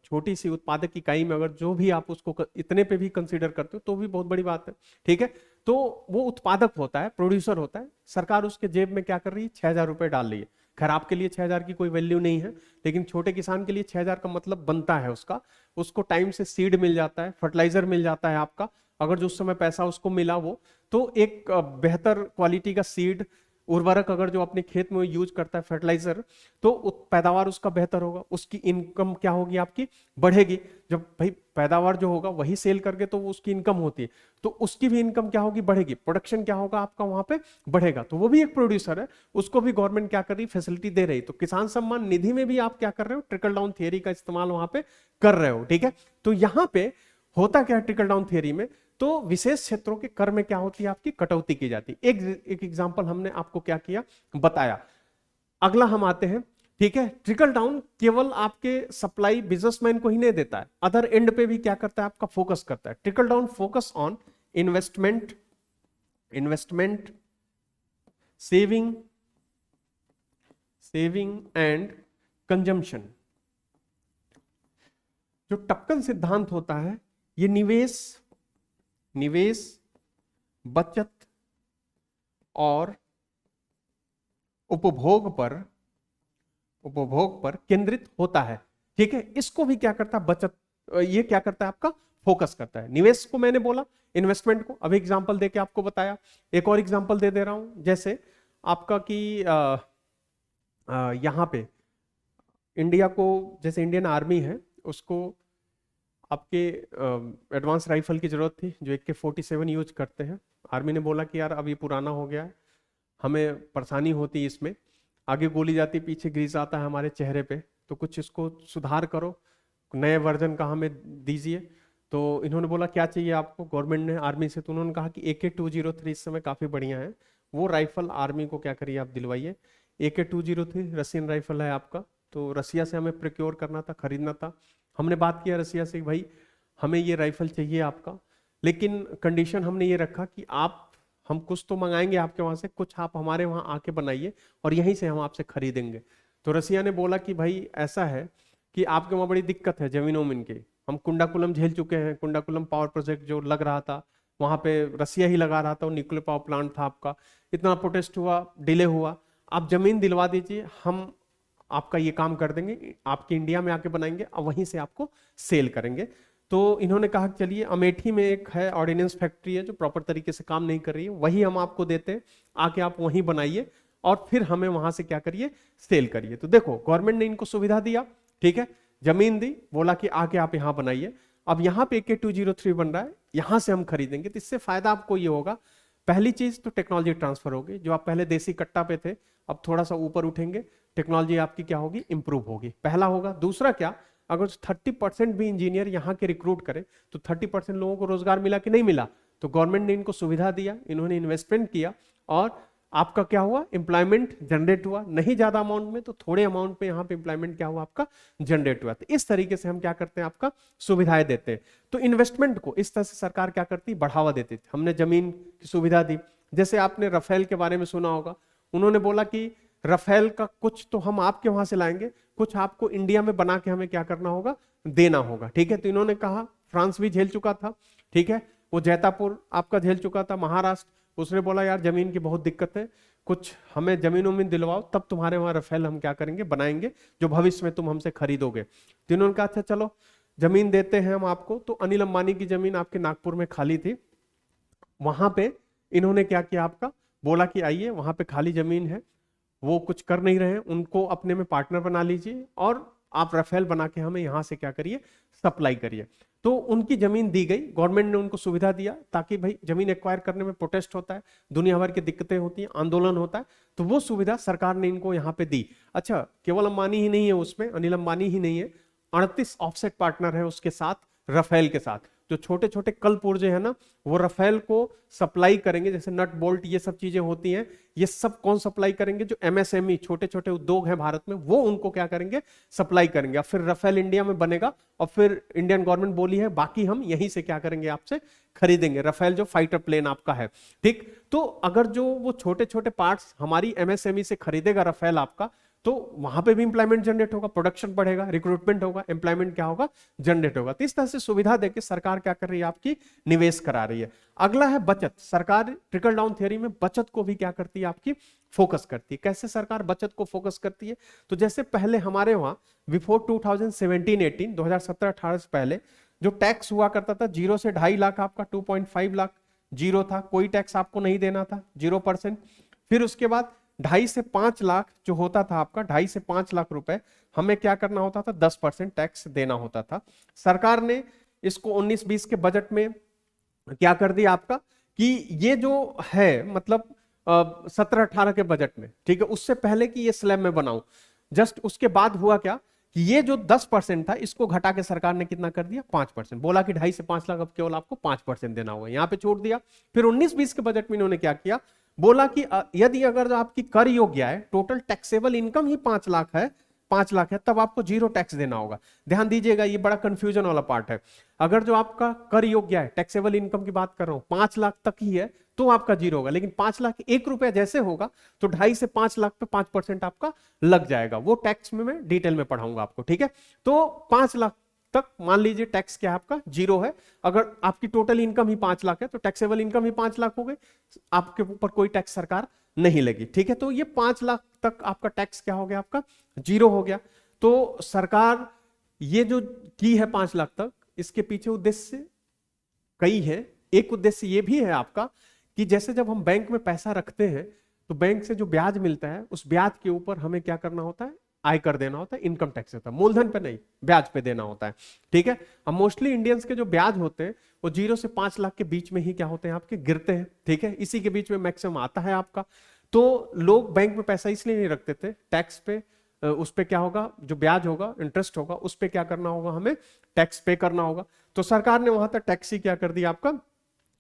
छोटी सी उत्पादक इकाई में अगर जो भी आप उसको इतने पे भी कंसीडर करते हो तो भी बहुत बड़ी बात है, ठीक है। तो वो उत्पादक होता है, प्रोड्यूसर होता है, सरकार उसके जेब में क्या कर रही है, 6,000 रुपए डाल रही है। खैर आपके लिए 6,000 की कोई वैल्यू नहीं है, लेकिन छोटे किसान के लिए 6,000 का मतलब बनता है उसका, उसको टाइम से सीड मिल जाता है, फर्टिलाइजर मिल जाता है आपका, अगर जो उस समय पैसा उसको मिला वो, तो एक बेहतर क्वालिटी का सीड, उर्वरक अगर जो अपने खेत में यूज करता है, फर्टिलाइजर, तो पैदावार उसका बेहतर होगा, उसकी इनकम क्या होगी, आपकी बढ़ेगी। जब भाई पैदावार जो होगा वही सेल करके तो उसकी इनकम होती है, तो उसकी भी इनकम क्या होगी, बढ़ेगी, प्रोडक्शन क्या होगा आपका वहां पे बढ़ेगा। तो वो भी एक प्रोड्यूसर है, उसको भी गवर्नमेंट क्या कर रही, फैसिलिटी दे रही। तो किसान सम्मान निधि में भी आप क्या कर रहे हो, ट्रिकल डाउन थियरी का इस्तेमाल वहां पे कर रहे हो, ठीक है। तो यहां पे होता क्या है ट्रिकल डाउन थियरी में, तो विशेष क्षेत्रों के कर में क्या होती है, आपकी कटौती की जाती है। एक एग्जांपल हमने आपको क्या किया, बताया। अगला हम आते हैं, ठीक है। ट्रिकल डाउन केवल आपके सप्लाई बिजनेसमैन को ही नहीं देता है, अदर एंड पे भी क्या करता है, आपका फोकस करता है। Trickle down focus on investment, saving and consumption. जो टपकन सिद्धांत होता है, ये निवेश, बचत और उपभोग पर केंद्रित होता है, ठीक है। इसको भी क्या करता है, बचत, ये क्या करता है, आपका फोकस करता है। निवेश को मैंने बोला, इन्वेस्टमेंट को अभी एग्जांपल देके आपको बताया, एक और एग्जांपल दे रहा हूं। जैसे आपका कि यहाँ पे इंडिया को, जैसे इंडियन आर्मी है उसको आपके एडवांस राइफल की जरूरत थी जो AK-47 यूज करते हैं। आर्मी ने बोला कि यार अब ये पुराना हो गया है, हमें परेशानी होती है इसमें, आगे गोली जाती पीछे ग्रीस आता है हमारे चेहरे पे, तो कुछ इसको सुधार करो, नए वर्जन का हमें दीजिए। तो इन्होंने बोला क्या चाहिए आपको गवर्नमेंट ने आर्मी से, तो उन्होंने कहा कि AK-203 इस समय काफी बढ़िया है, वो राइफल आर्मी को क्या करिए आप दिलवाइए। AK-203 रशियन राइफल है आपका, तो रसिया से हमें प्रोक्योर करना था, खरीदना था। हमने बात किया रसिया से, भाई हमें ये राइफल चाहिए आपका, लेकिन कंडीशन हमने ये रखा कि आप, हम कुछ तो मंगाएंगे आपके वहां से, कुछ आप हमारे वहां आके बनाइए और यहीं से हम आपसे खरीदेंगे। तो रसिया ने बोला कि भाई ऐसा है कि आपके वहां बड़ी दिक्कत है जमीन उमीन की, हम कुंडाकुलम झेल चुके हैं, कुंडाकुलम पावर प्रोजेक्ट जो लग रहा था वहां पे रसिया ही लगा रहा था, वो न्यूक्लियर पावर प्लांट था आपका, इतना प्रोटेस्ट हुआ, डिले हुआ, आप जमीन दिलवा दीजिए, हम आपका ये काम कर देंगे, आपके इंडिया में आके बनाएंगे और वहीं से आपको सेल करेंगे। तो इन्होंने कहा कि चलिए अमेठी में एक है ऑर्डिनेंस फैक्ट्री है जो प्रॉपर तरीके से काम नहीं कर रही है, वही हम आपको देते हैं, आके आप वहीं बनाइए और फिर हमें वहां से क्या करिए, सेल करिए। तो देखो गवर्नमेंट ने इनको सुविधा दिया, ठीक है, जमीन दी, बोला कि आके आप यहाँ बनाइए। अब यहाँ पे AK-203 बन रहा है, यहां से हम खरीदेंगे, तो इससे फायदा आपको ये होगा, पहली चीज तो टेक्नोलॉजी ट्रांसफर होगी, जो आप पहले देसी कट्टा पे थे अब थोड़ा सा ऊपर उठेंगे, टेक्नोलॉजी आपकी क्या होगी, इंप्रूव होगी, पहला होगा। दूसरा क्या, अगर 30% भी इंजीनियर यहाँ के रिक्रूट करें तो 30% लोगों को रोजगार मिला कि नहीं मिला, तो गवर्नमेंट ने इनको सुविधा दिया, इन्होंने इन्वेस्टमेंट किया और आपका क्या हुआ, एम्प्लॉयमेंट जनरेट हुआ, नहीं ज्यादा अमाउंट में तो थोड़े अमाउंट पे यहाँ पे एम्प्लॉयमेंट क्या हुआ आपका, जनरेट हुआ। तो इस तरीके से हम क्या करते हैं, आपका सुविधाएं देते हैं। तो इन्वेस्टमेंट को इस तरह से सरकार क्या करती, बढ़ावा देती थी। हमने जमीन की सुविधा दी, जैसे आपने राफेल के बारे में सुना होगा, उन्होंने बोला कि राफेल का कुछ तो हम आपके वहां से लाएंगे, कुछ आपको इंडिया में बना के हमें क्या करना होगा, देना होगा, ठीक है। तो इन्होंने कहा, फ्रांस भी झेल चुका था, ठीक है, वो जैतापुर आपका झेल चुका था, महाराष्ट्र, उसने बोला यार जमीन की बहुत दिक्कत है, कुछ हमें जमीन उमीन दिलवाओ, तब तुम्हारे वहां राफेल हम क्या करेंगे, बनाएंगे, जो भविष्य में तुम हमसे खरीदोगे। तो इन्होंने कहा अच्छा चलो जमीन देते हैं हम आपको। तो अनिल अंबानी की जमीन आपके नागपुर में खाली थी, वहां पे इन्होंने क्या किया, आपका बोला कि आइए वहां पे खाली जमीन है, वो कुछ कर नहीं रहे हैं, उनको अपने में पार्टनर बना लीजिए और आप राफेल बना के हमें यहां से क्या करिए, सप्लाई करिए। तो उनकी जमीन दी गई, गवर्नमेंट ने उनको सुविधा दिया, ताकि भाई जमीन एक्वायर करने में प्रोटेस्ट होता है, दुनिया भर की दिक्कतें होती हैं, आंदोलन होता है, तो वो सुविधा सरकार ने इनको यहाँ पे दी। अच्छा, केवल अंबानी ही नहीं है उसमें, अनिल अंबानी ही नहीं है, 38 ऑफसेट पार्टनर है उसके साथ, राफेल के साथ। जो छोटे छोटे कल पुर्जे हैं ना, वो राफेल को सप्लाई करेंगे, जैसे नट बोल्ट ये सब चीजें होती हैं, ये सब कौन सप्लाई करेंगे, जो MSME छोटे छोटे उद्योग हैं भारत में, वो उनको क्या करेंगे, सप्लाई करेंगे। और फिर राफेल इंडिया में बनेगा और फिर इंडियन गवर्नमेंट बोली है बाकी हम यहीं से क्या करेंगे, आपसे खरीदेंगे, राफेल जो फाइटर प्लेन आपका है, ठीक। तो अगर जो वो छोटे छोटे पार्ट्स हमारी MSME से खरीदेगा राफेल आपका, तो वहां पे भी इंप्लॉयमेंट जनरेट होगा, प्रोडक्शन बढ़ेगा, रिक्रूटमेंट होगा, एम्प्लॉयमेंट क्या होगा, जनरेट होगा। तो इस तरह से सुविधा देकर सरकार क्या कर रही है, आपकी निवेश करा रही है। अगला है बचत। सरकार ट्रिकल डाउन थ्योरी में बचत को भी क्या करती है, आपकी फोकस करती है। कैसे सरकार बचत को फोकस करती है, तो जैसे पहले हमारे वहां बिफोर 2017-18 2017-18 से पहले जो टैक्स हुआ करता था 0 से 2.5 लाख, आपका 2.5 लाख जीरो था, कोई टैक्स आपको नहीं देना था, 0%। फिर उसके बाद 2.5 से 5 लाख जो होता था आपका, 2.5 से 5 लाख रुपए हमें क्या करना होता था, 10% टैक्स देना होता था। सरकार ने इसको 19-20 के बजट में क्या कर दिया आपका, कि ये जो है मतलब 17-18 के बजट में, ठीक है, उससे पहले कि ये स्लैब में बनाऊं, जस्ट उसके बाद हुआ क्या कि ये जो 10% था इसको घटा के सरकार ने कितना कर दिया, 5%। बोला कि 2.5 से 5 लाख अब केवल आपको 5% देना होगा, यहां पे छोड़ दिया। फिर 19-20 के बजट में इन्होंने क्या किया, बोला कि यदि अगर आपकी कर योग्य है, टोटल टैक्सेबल इनकम ही 5 लाख है, 5 लाख है, तब आपको 0 टैक्स देना होगा। ध्यान दीजिएगा, ये बड़ा कंफ्यूजन वाला पार्ट है। अगर जो आपका कर योग्य है, टैक्सेबल इनकम की बात कर रहा हूं, 5 लाख तक ही है तो आपका 0 होगा, लेकिन 5 लाख 1 रुपया जैसे होगा तो 2.5 से 5 लाख पे 5% आपका लग जाएगा। वो टैक्स में मैं डिटेल में पढ़ाऊंगा आपको, ठीक है। तो 5 लाख तक मान लीजिए टैक्स क्या है आपका, 0 है। अगर आपकी टोटल इनकम ही 5 लाख है तो टैक्सेबल इनकम ही 5 लाख हो गई, आपके ऊपर कोई टैक्स सरकार नहीं लगी, ठीक है। तो ये 5 लाख तक आपका टैक्स क्या हो गया, आपका 0 हो गया। तो सरकार ये जो की है 5 लाख तक, इसके पीछे उद्देश्य कई है। एक उद्देश्य ये भी है आपका कि जैसे जब हम बैंक में पैसा रखते हैं तो बैंक से जो ब्याज मिलता है उस ब्याज के ऊपर हमें क्या करना होता है, आयकर देना होता है, इनकम टैक्स होता है, मूलधन पे नहीं ब्याज पे देना होता है। ठीक है, अब मोस्टली इंडियंस के जो ब्याज होते हैं वो 0 से 5 लाख के बीच में ही क्या होते हैं आपके, गिरते हैं। ठीक है, इसी के बीच में मैक्सिमम आता है आपका। तो लोग बैंक में पैसा इसलिए नहीं रखते थे, टैक्स पे उस पे क्या होगा, जो ब्याज होगा, इंटरेस्ट होगा, उस पे क्या करना होगा, हमें टैक्स पे करना होगा। तो सरकार ने वहां तक टैक्स ही क्या कर दिया आपका,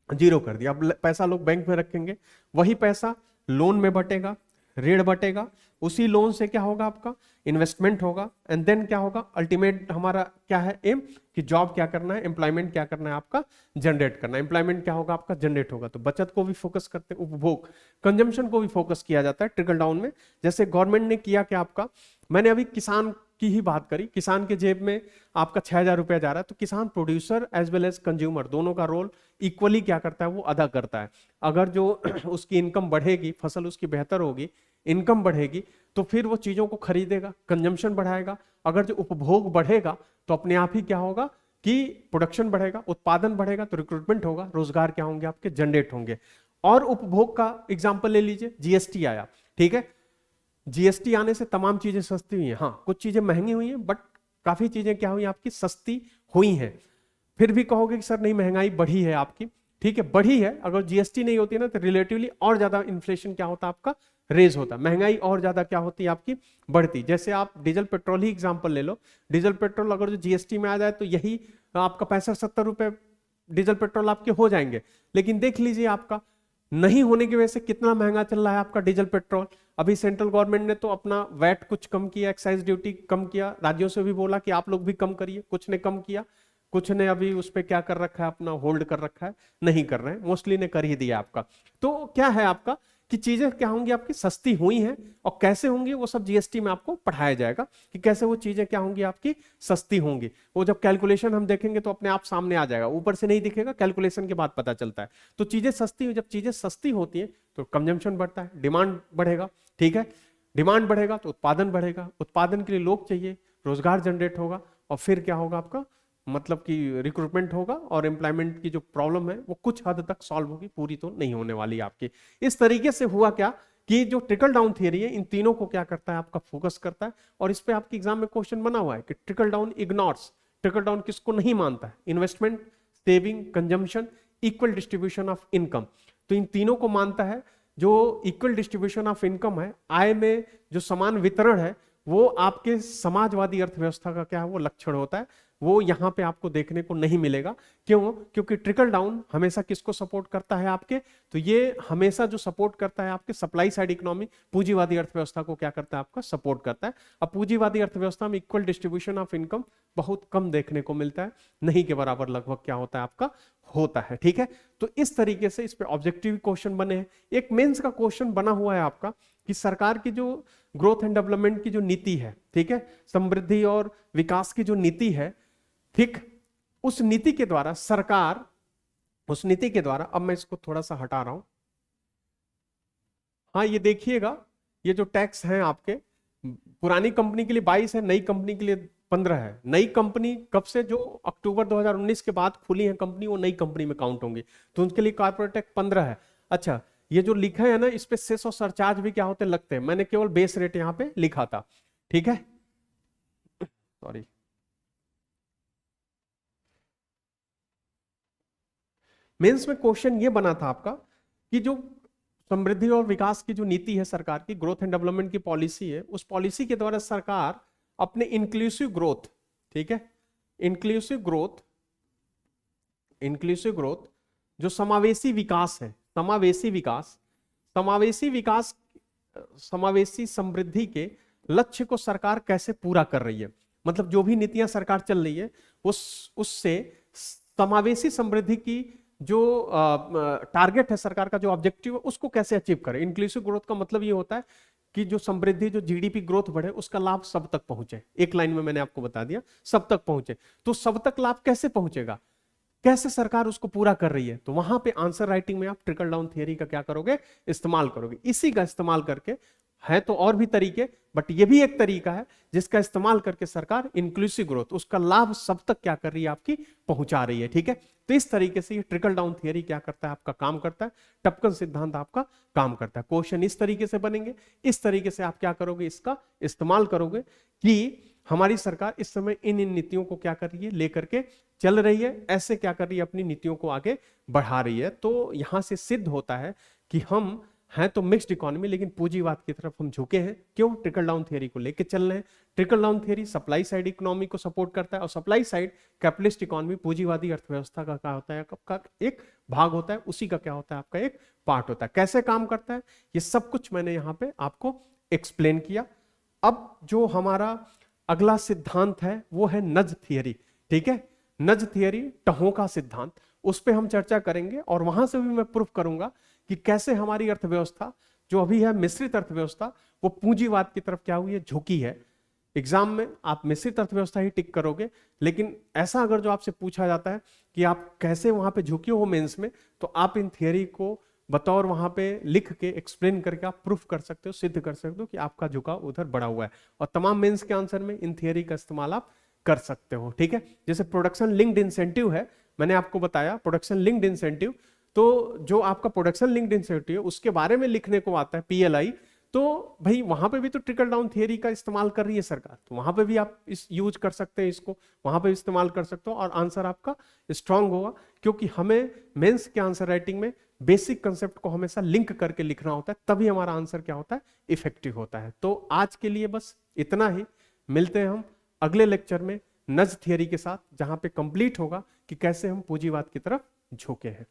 0 कर दिया। अब पैसा लोग बैंक में रखेंगे, वही पैसा लोन में बटेगा, ऋण बटेगा, उसी लोन से क्या होगा आपका, इन्वेस्टमेंट होगा, एंड देन क्या होगा, अल्टीमेट हमारा क्या है एम, कि जॉब क्या करना है, एम्प्लॉयमेंट क्या करना है आपका, जनरेट करना है। एम्प्लॉयमेंट क्या होगा आपका, जनरेट होगा। तो बचत को भी फोकस करते हैं, उपभोग कंजम्पशन को भी फोकस किया जाता है ट्रिकल डाउन में। जैसे गवर्नमेंट ने किया क्या आपका, मैंने अभी किसान की ही बात करी, किसान के जेब में आपका 6,000 रुपया जा रहा है, तो किसान producer as well as consumer दोनों का रोल इक्वली क्या करता है, वो अदा करता है। अगर जो उसकी इनकम बढ़ेगी, फसल उसकी बेहतर होगी, इनकम बढ़ेगी, तो फिर वो चीजों को खरीदेगा, कंजम्पशन बढ़ाएगा। अगर जो उपभोग बढ़ेगा तो अपने आप ही क्या होगा कि प्रोडक्शन बढ़ेगा, उत्पादन बढ़ेगा, तो रिक्रूटमेंट होगा, रोजगार क्या होंगे आपके, जनरेट होंगे। और उपभोग का एग्जाम्पल ले लीजिए, जीएसटी आया। ठीक है, जीएसटी आने से तमाम चीजें सस्ती हुई हैं। हाँ, कुछ चीजें महंगी हुई हैं, बट काफी चीजें क्या हुई आपकी, सस्ती हुई हैं। फिर भी कहोगे कि सर नहीं, महंगाई बढ़ी है आपकी। ठीक है, बढ़ी है। अगर जीएसटी नहीं होती ना तो रिलेटिवली और ज्यादा इन्फ्लेशन क्या होता आपका, रेज होता, महंगाई और ज्यादा क्या होती है आपकी, बढ़ती। जैसे आप डीजल पेट्रोल ही एग्जांपल ले लो, डीजल पेट्रोल अगर जो जीएसटी में आ जाए तो यही आपका 65-70 रुपए डीजल पेट्रोल आपके हो जाएंगे। लेकिन देख लीजिए आपका नहीं होने की वजह से कितना महंगा चल रहा है आपका डीजल पेट्रोल। अभी सेंट्रल गवर्नमेंट ने तो अपना वैट कुछ कम किया, एक्साइज ड्यूटी कम किया, राज्यों से भी बोला कि आप लोग भी कम करिए, कुछ ने कम किया, कुछ ने अभी उस पर क्या कर रखा है, अपना होल्ड कर रखा है, नहीं कर रहे हैं, मोस्टली ने कर ही दिया आपका। तो क्या है आपका कि चीजें क्या होंगी आपकी, सस्ती हुई हैं, और कैसे होंगी वो सब जीएसटी में आपको पढ़ाया जाएगा कि कैसे वो चीजें क्या होंगी आपकी, सस्ती होंगी। वो जब कैलकुलेशन हम देखेंगे तो अपने आप सामने आ जाएगा, ऊपर से नहीं दिखेगा, कैलकुलेशन के बाद पता चलता है। तो चीजें सस्ती, जब चीजें सस्ती होती है तो कंजम्पशन बढ़ता है, डिमांड बढ़ेगा। ठीक है, डिमांड बढ़ेगा तो उत्पादन बढ़ेगा, उत्पादन के लिए लोग चाहिए, रोजगार जनरेट होगा, और फिर क्या होगा आपका, मतलब कि रिक्रूटमेंट होगा, और एम्प्लॉयमेंट की जो प्रॉब्लम है वो कुछ हद तक सॉल्व होगी, पूरी तो नहीं होने वाली आपकी। इस तरीके से हुआ क्या कि जो ट्रिकल डाउन थियरी है इन तीनों को क्या करता है आपका, फोकस करता है। और इस पे आपके एग्जाम में क्वेश्चन बना हुआ है कि trickle down ignores, trickle down किसको नहीं मानता है, investment, saving, consumption, equal distribution of income. तो इन तीनों को मानता है। जो इक्वल डिस्ट्रीब्यूशन ऑफ इनकम है, आय में जो समान वितरण है, वो आपके समाजवादी अर्थव्यवस्था का क्या है, वो लक्षण होता है। वो यहां पे आपको देखने को नहीं मिलेगा। क्यों? क्योंकि ट्रिकल डाउन हमेशा किसको सपोर्ट करता है आपके, तो ये हमेशा जो सपोर्ट करता है आपके सप्लाई साइड इकोनॉमी, पूंजीवादी अर्थव्यवस्था को क्या करता है आपका, सपोर्ट करता है। अब पूंजीवादी अर्थव्यवस्था में इक्वल डिस्ट्रीब्यूशन ऑफ इनकम बहुत कम देखने को मिलता है, नहीं के बराबर लगभग क्या होता है आपका, होता है। ठीक है, तो इस तरीके से इस पे ऑब्जेक्टिव क्वेश्चन बने हैं। एक मेंस का क्वेश्चन बना हुआ है आपका कि सरकार की जो ग्रोथ एंड डेवलपमेंट की जो नीति है, ठीक है, समृद्धि और विकास की जो नीति है, ठीक, उस नीति के द्वारा सरकार, उस नीति के द्वारा, अब मैं इसको थोड़ा सा हटा रहा हूं। हाँ, ये देखिएगा, ये जो टैक्स है आपके, पुरानी कंपनी के लिए 22 है, नई कंपनी के लिए 15 है। नई कंपनी कब से, जो अक्टूबर 2019 के बाद खुली है कंपनी, वो नई कंपनी में काउंट होंगी, तो उनके लिए कॉर्पोरेट टैक्स 15 है। अच्छा, ये जो लिखा है ना, इस पे सेस और सरचार्ज भी क्या होते लगते हैं, मैंने केवल बेस रेट यहां पे लिखा था। ठीक है, सॉरी, मेंस में क्वेश्चन ये बना था आपका कि जो समृद्धि और विकास की जो नीति है सरकार की, ग्रोथ एंड डेवलपमेंट की पॉलिसी है, उस पॉलिसी के द्वारा सरकार अपने इंक्लूसिव ग्रोथ, ठीक है, इंक्लूसिव ग्रोथ, इंक्लूसिव ग्रोथ, जो समावेशी विकास है, समावेशी विकास, समावेशी विकास, समावेशी समृद्धि के लक्ष्य को सरकार कैसे पूरा कर रही है। मतलब जो भी नीतियां सरकार चल रही है उससे समावेशी समृद्धि की जो टारगेट है सरकार का, जो ऑब्जेक्टिव है, उसको कैसे अचीव करें। इंक्लूसिव ग्रोथ का मतलब ये होता है कि जो समृद्धि, जो जीडीपी ग्रोथ बढ़े, उसका लाभ सब तक पहुंचे। एक लाइन में मैंने आपको बता दिया, सब तक पहुंचे। तो सब तक लाभ कैसे पहुंचेगा, कैसे सरकार उसको पूरा कर रही है, तो वहां पे आंसर राइटिंग में आप ट्रिकल डाउन थियरी का क्या करोगे, इस्तेमाल करोगे। इसी का इस्तेमाल करके है तो और भी तरीके, बट ये भी एक तरीका है जिसका इस्तेमाल करके सरकार इंक्लूसिव ग्रोथ, उसका लाभ सब तक क्या कर रही है, आपकी पहुंचा रही है। ठीक है, तो इस तरीके से ये ट्रिकल डाउन थियरी क्या करता है, आपका काम करता है, टपकन सिद्धांत आपका काम करता है। क्वेश्चन इस तरीके से बनेंगे, इस तरीके से आप क्या करोगे, इसका इस्तेमाल करोगे कि हमारी सरकार इस समय इन नीतियों को क्या कर रही है, लेकर के चल रही है, ऐसे क्या कर रही है, अपनी नीतियों को आगे बढ़ा रही है। तो यहां से सिद्ध होता है कि हम हैं तो मिक्स्ड इकोनॉमी, लेकिन पूंजीवाद की तरफ हम झुके हैं। क्यों? ट्रिकल डाउन थियरी को लेके चल रहे हैं। Trickle down theory supply side economy को सपोर्ट करता है, और सप्लाई साइड कैपिटलिस्ट इकोनॉमी पूंजीवादी अर्थव्यवस्था का क्या होता है, का एक भाग होता है, उसी का क्या होता है, आपका एक पार्ट होता है। कैसे काम करता है, ये सब कुछ मैंने यहाँ पे आपको एक्सप्लेन किया। अब जो हमारा अगला सिद्धांत है वो है नज थियरी। ठीक है, नज थियरी, टहों का सिद्धांत, उस पर हम चर्चा करेंगे, और वहां से भी मैं प्रूफ करूंगा कि कैसे हमारी अर्थव्यवस्था जो अभी है मिश्रित अर्थव्यवस्था, वो पूंजीवाद की तरफ क्या हुई है, झुकी है। एग्जाम में आप मिश्रित अर्थव्यवस्था ही टिक करोगे, लेकिन ऐसा अगर जो आपसे पूछा जाता है कि आप कैसे वहां पे झुके हो मेंस में, तो आप इन थियरी को बतौर वहां पे लिख के एक्सप्लेन करके आप प्रूफ कर सकते हो, सिद्ध कर सकते हो कि आपका झुकाव उधर बढ़ा हुआ है। और तमाम मेंस के आंसर में इन थियरी का इस्तेमाल आप कर सकते हो। ठीक है, जैसे प्रोडक्शन लिंक्ड इंसेंटिव है, मैंने आपको बताया प्रोडक्शन लिंक्ड इंसेंटिव, तो जो आपका प्रोडक्शन लिंक्ड इंसेंटिव है उसके बारे में लिखने को आता है PLI, तो भाई वहां पे भी तो ट्रिकल डाउन थियरी का इस्तेमाल कर रही है सरकार, तो वहां पे भी आप इस यूज कर सकते हैं, इसको वहां पे इस्तेमाल कर सकते हो, और आंसर आपका स्ट्रांग होगा। क्योंकि हमें मेंस के आंसर राइटिंग में बेसिक कंसेप्ट को हमेशा लिंक करके लिखना होता है, तभी हमारा आंसर क्या होता है, इफेक्टिव होता है। तो आज के लिए बस इतना ही, मिलते हैं हम अगले लेक्चर में नज थियरी के साथ, जहां पे कंप्लीट होगा कि कैसे हम पूंजीवाद की तरफ झुके हैं।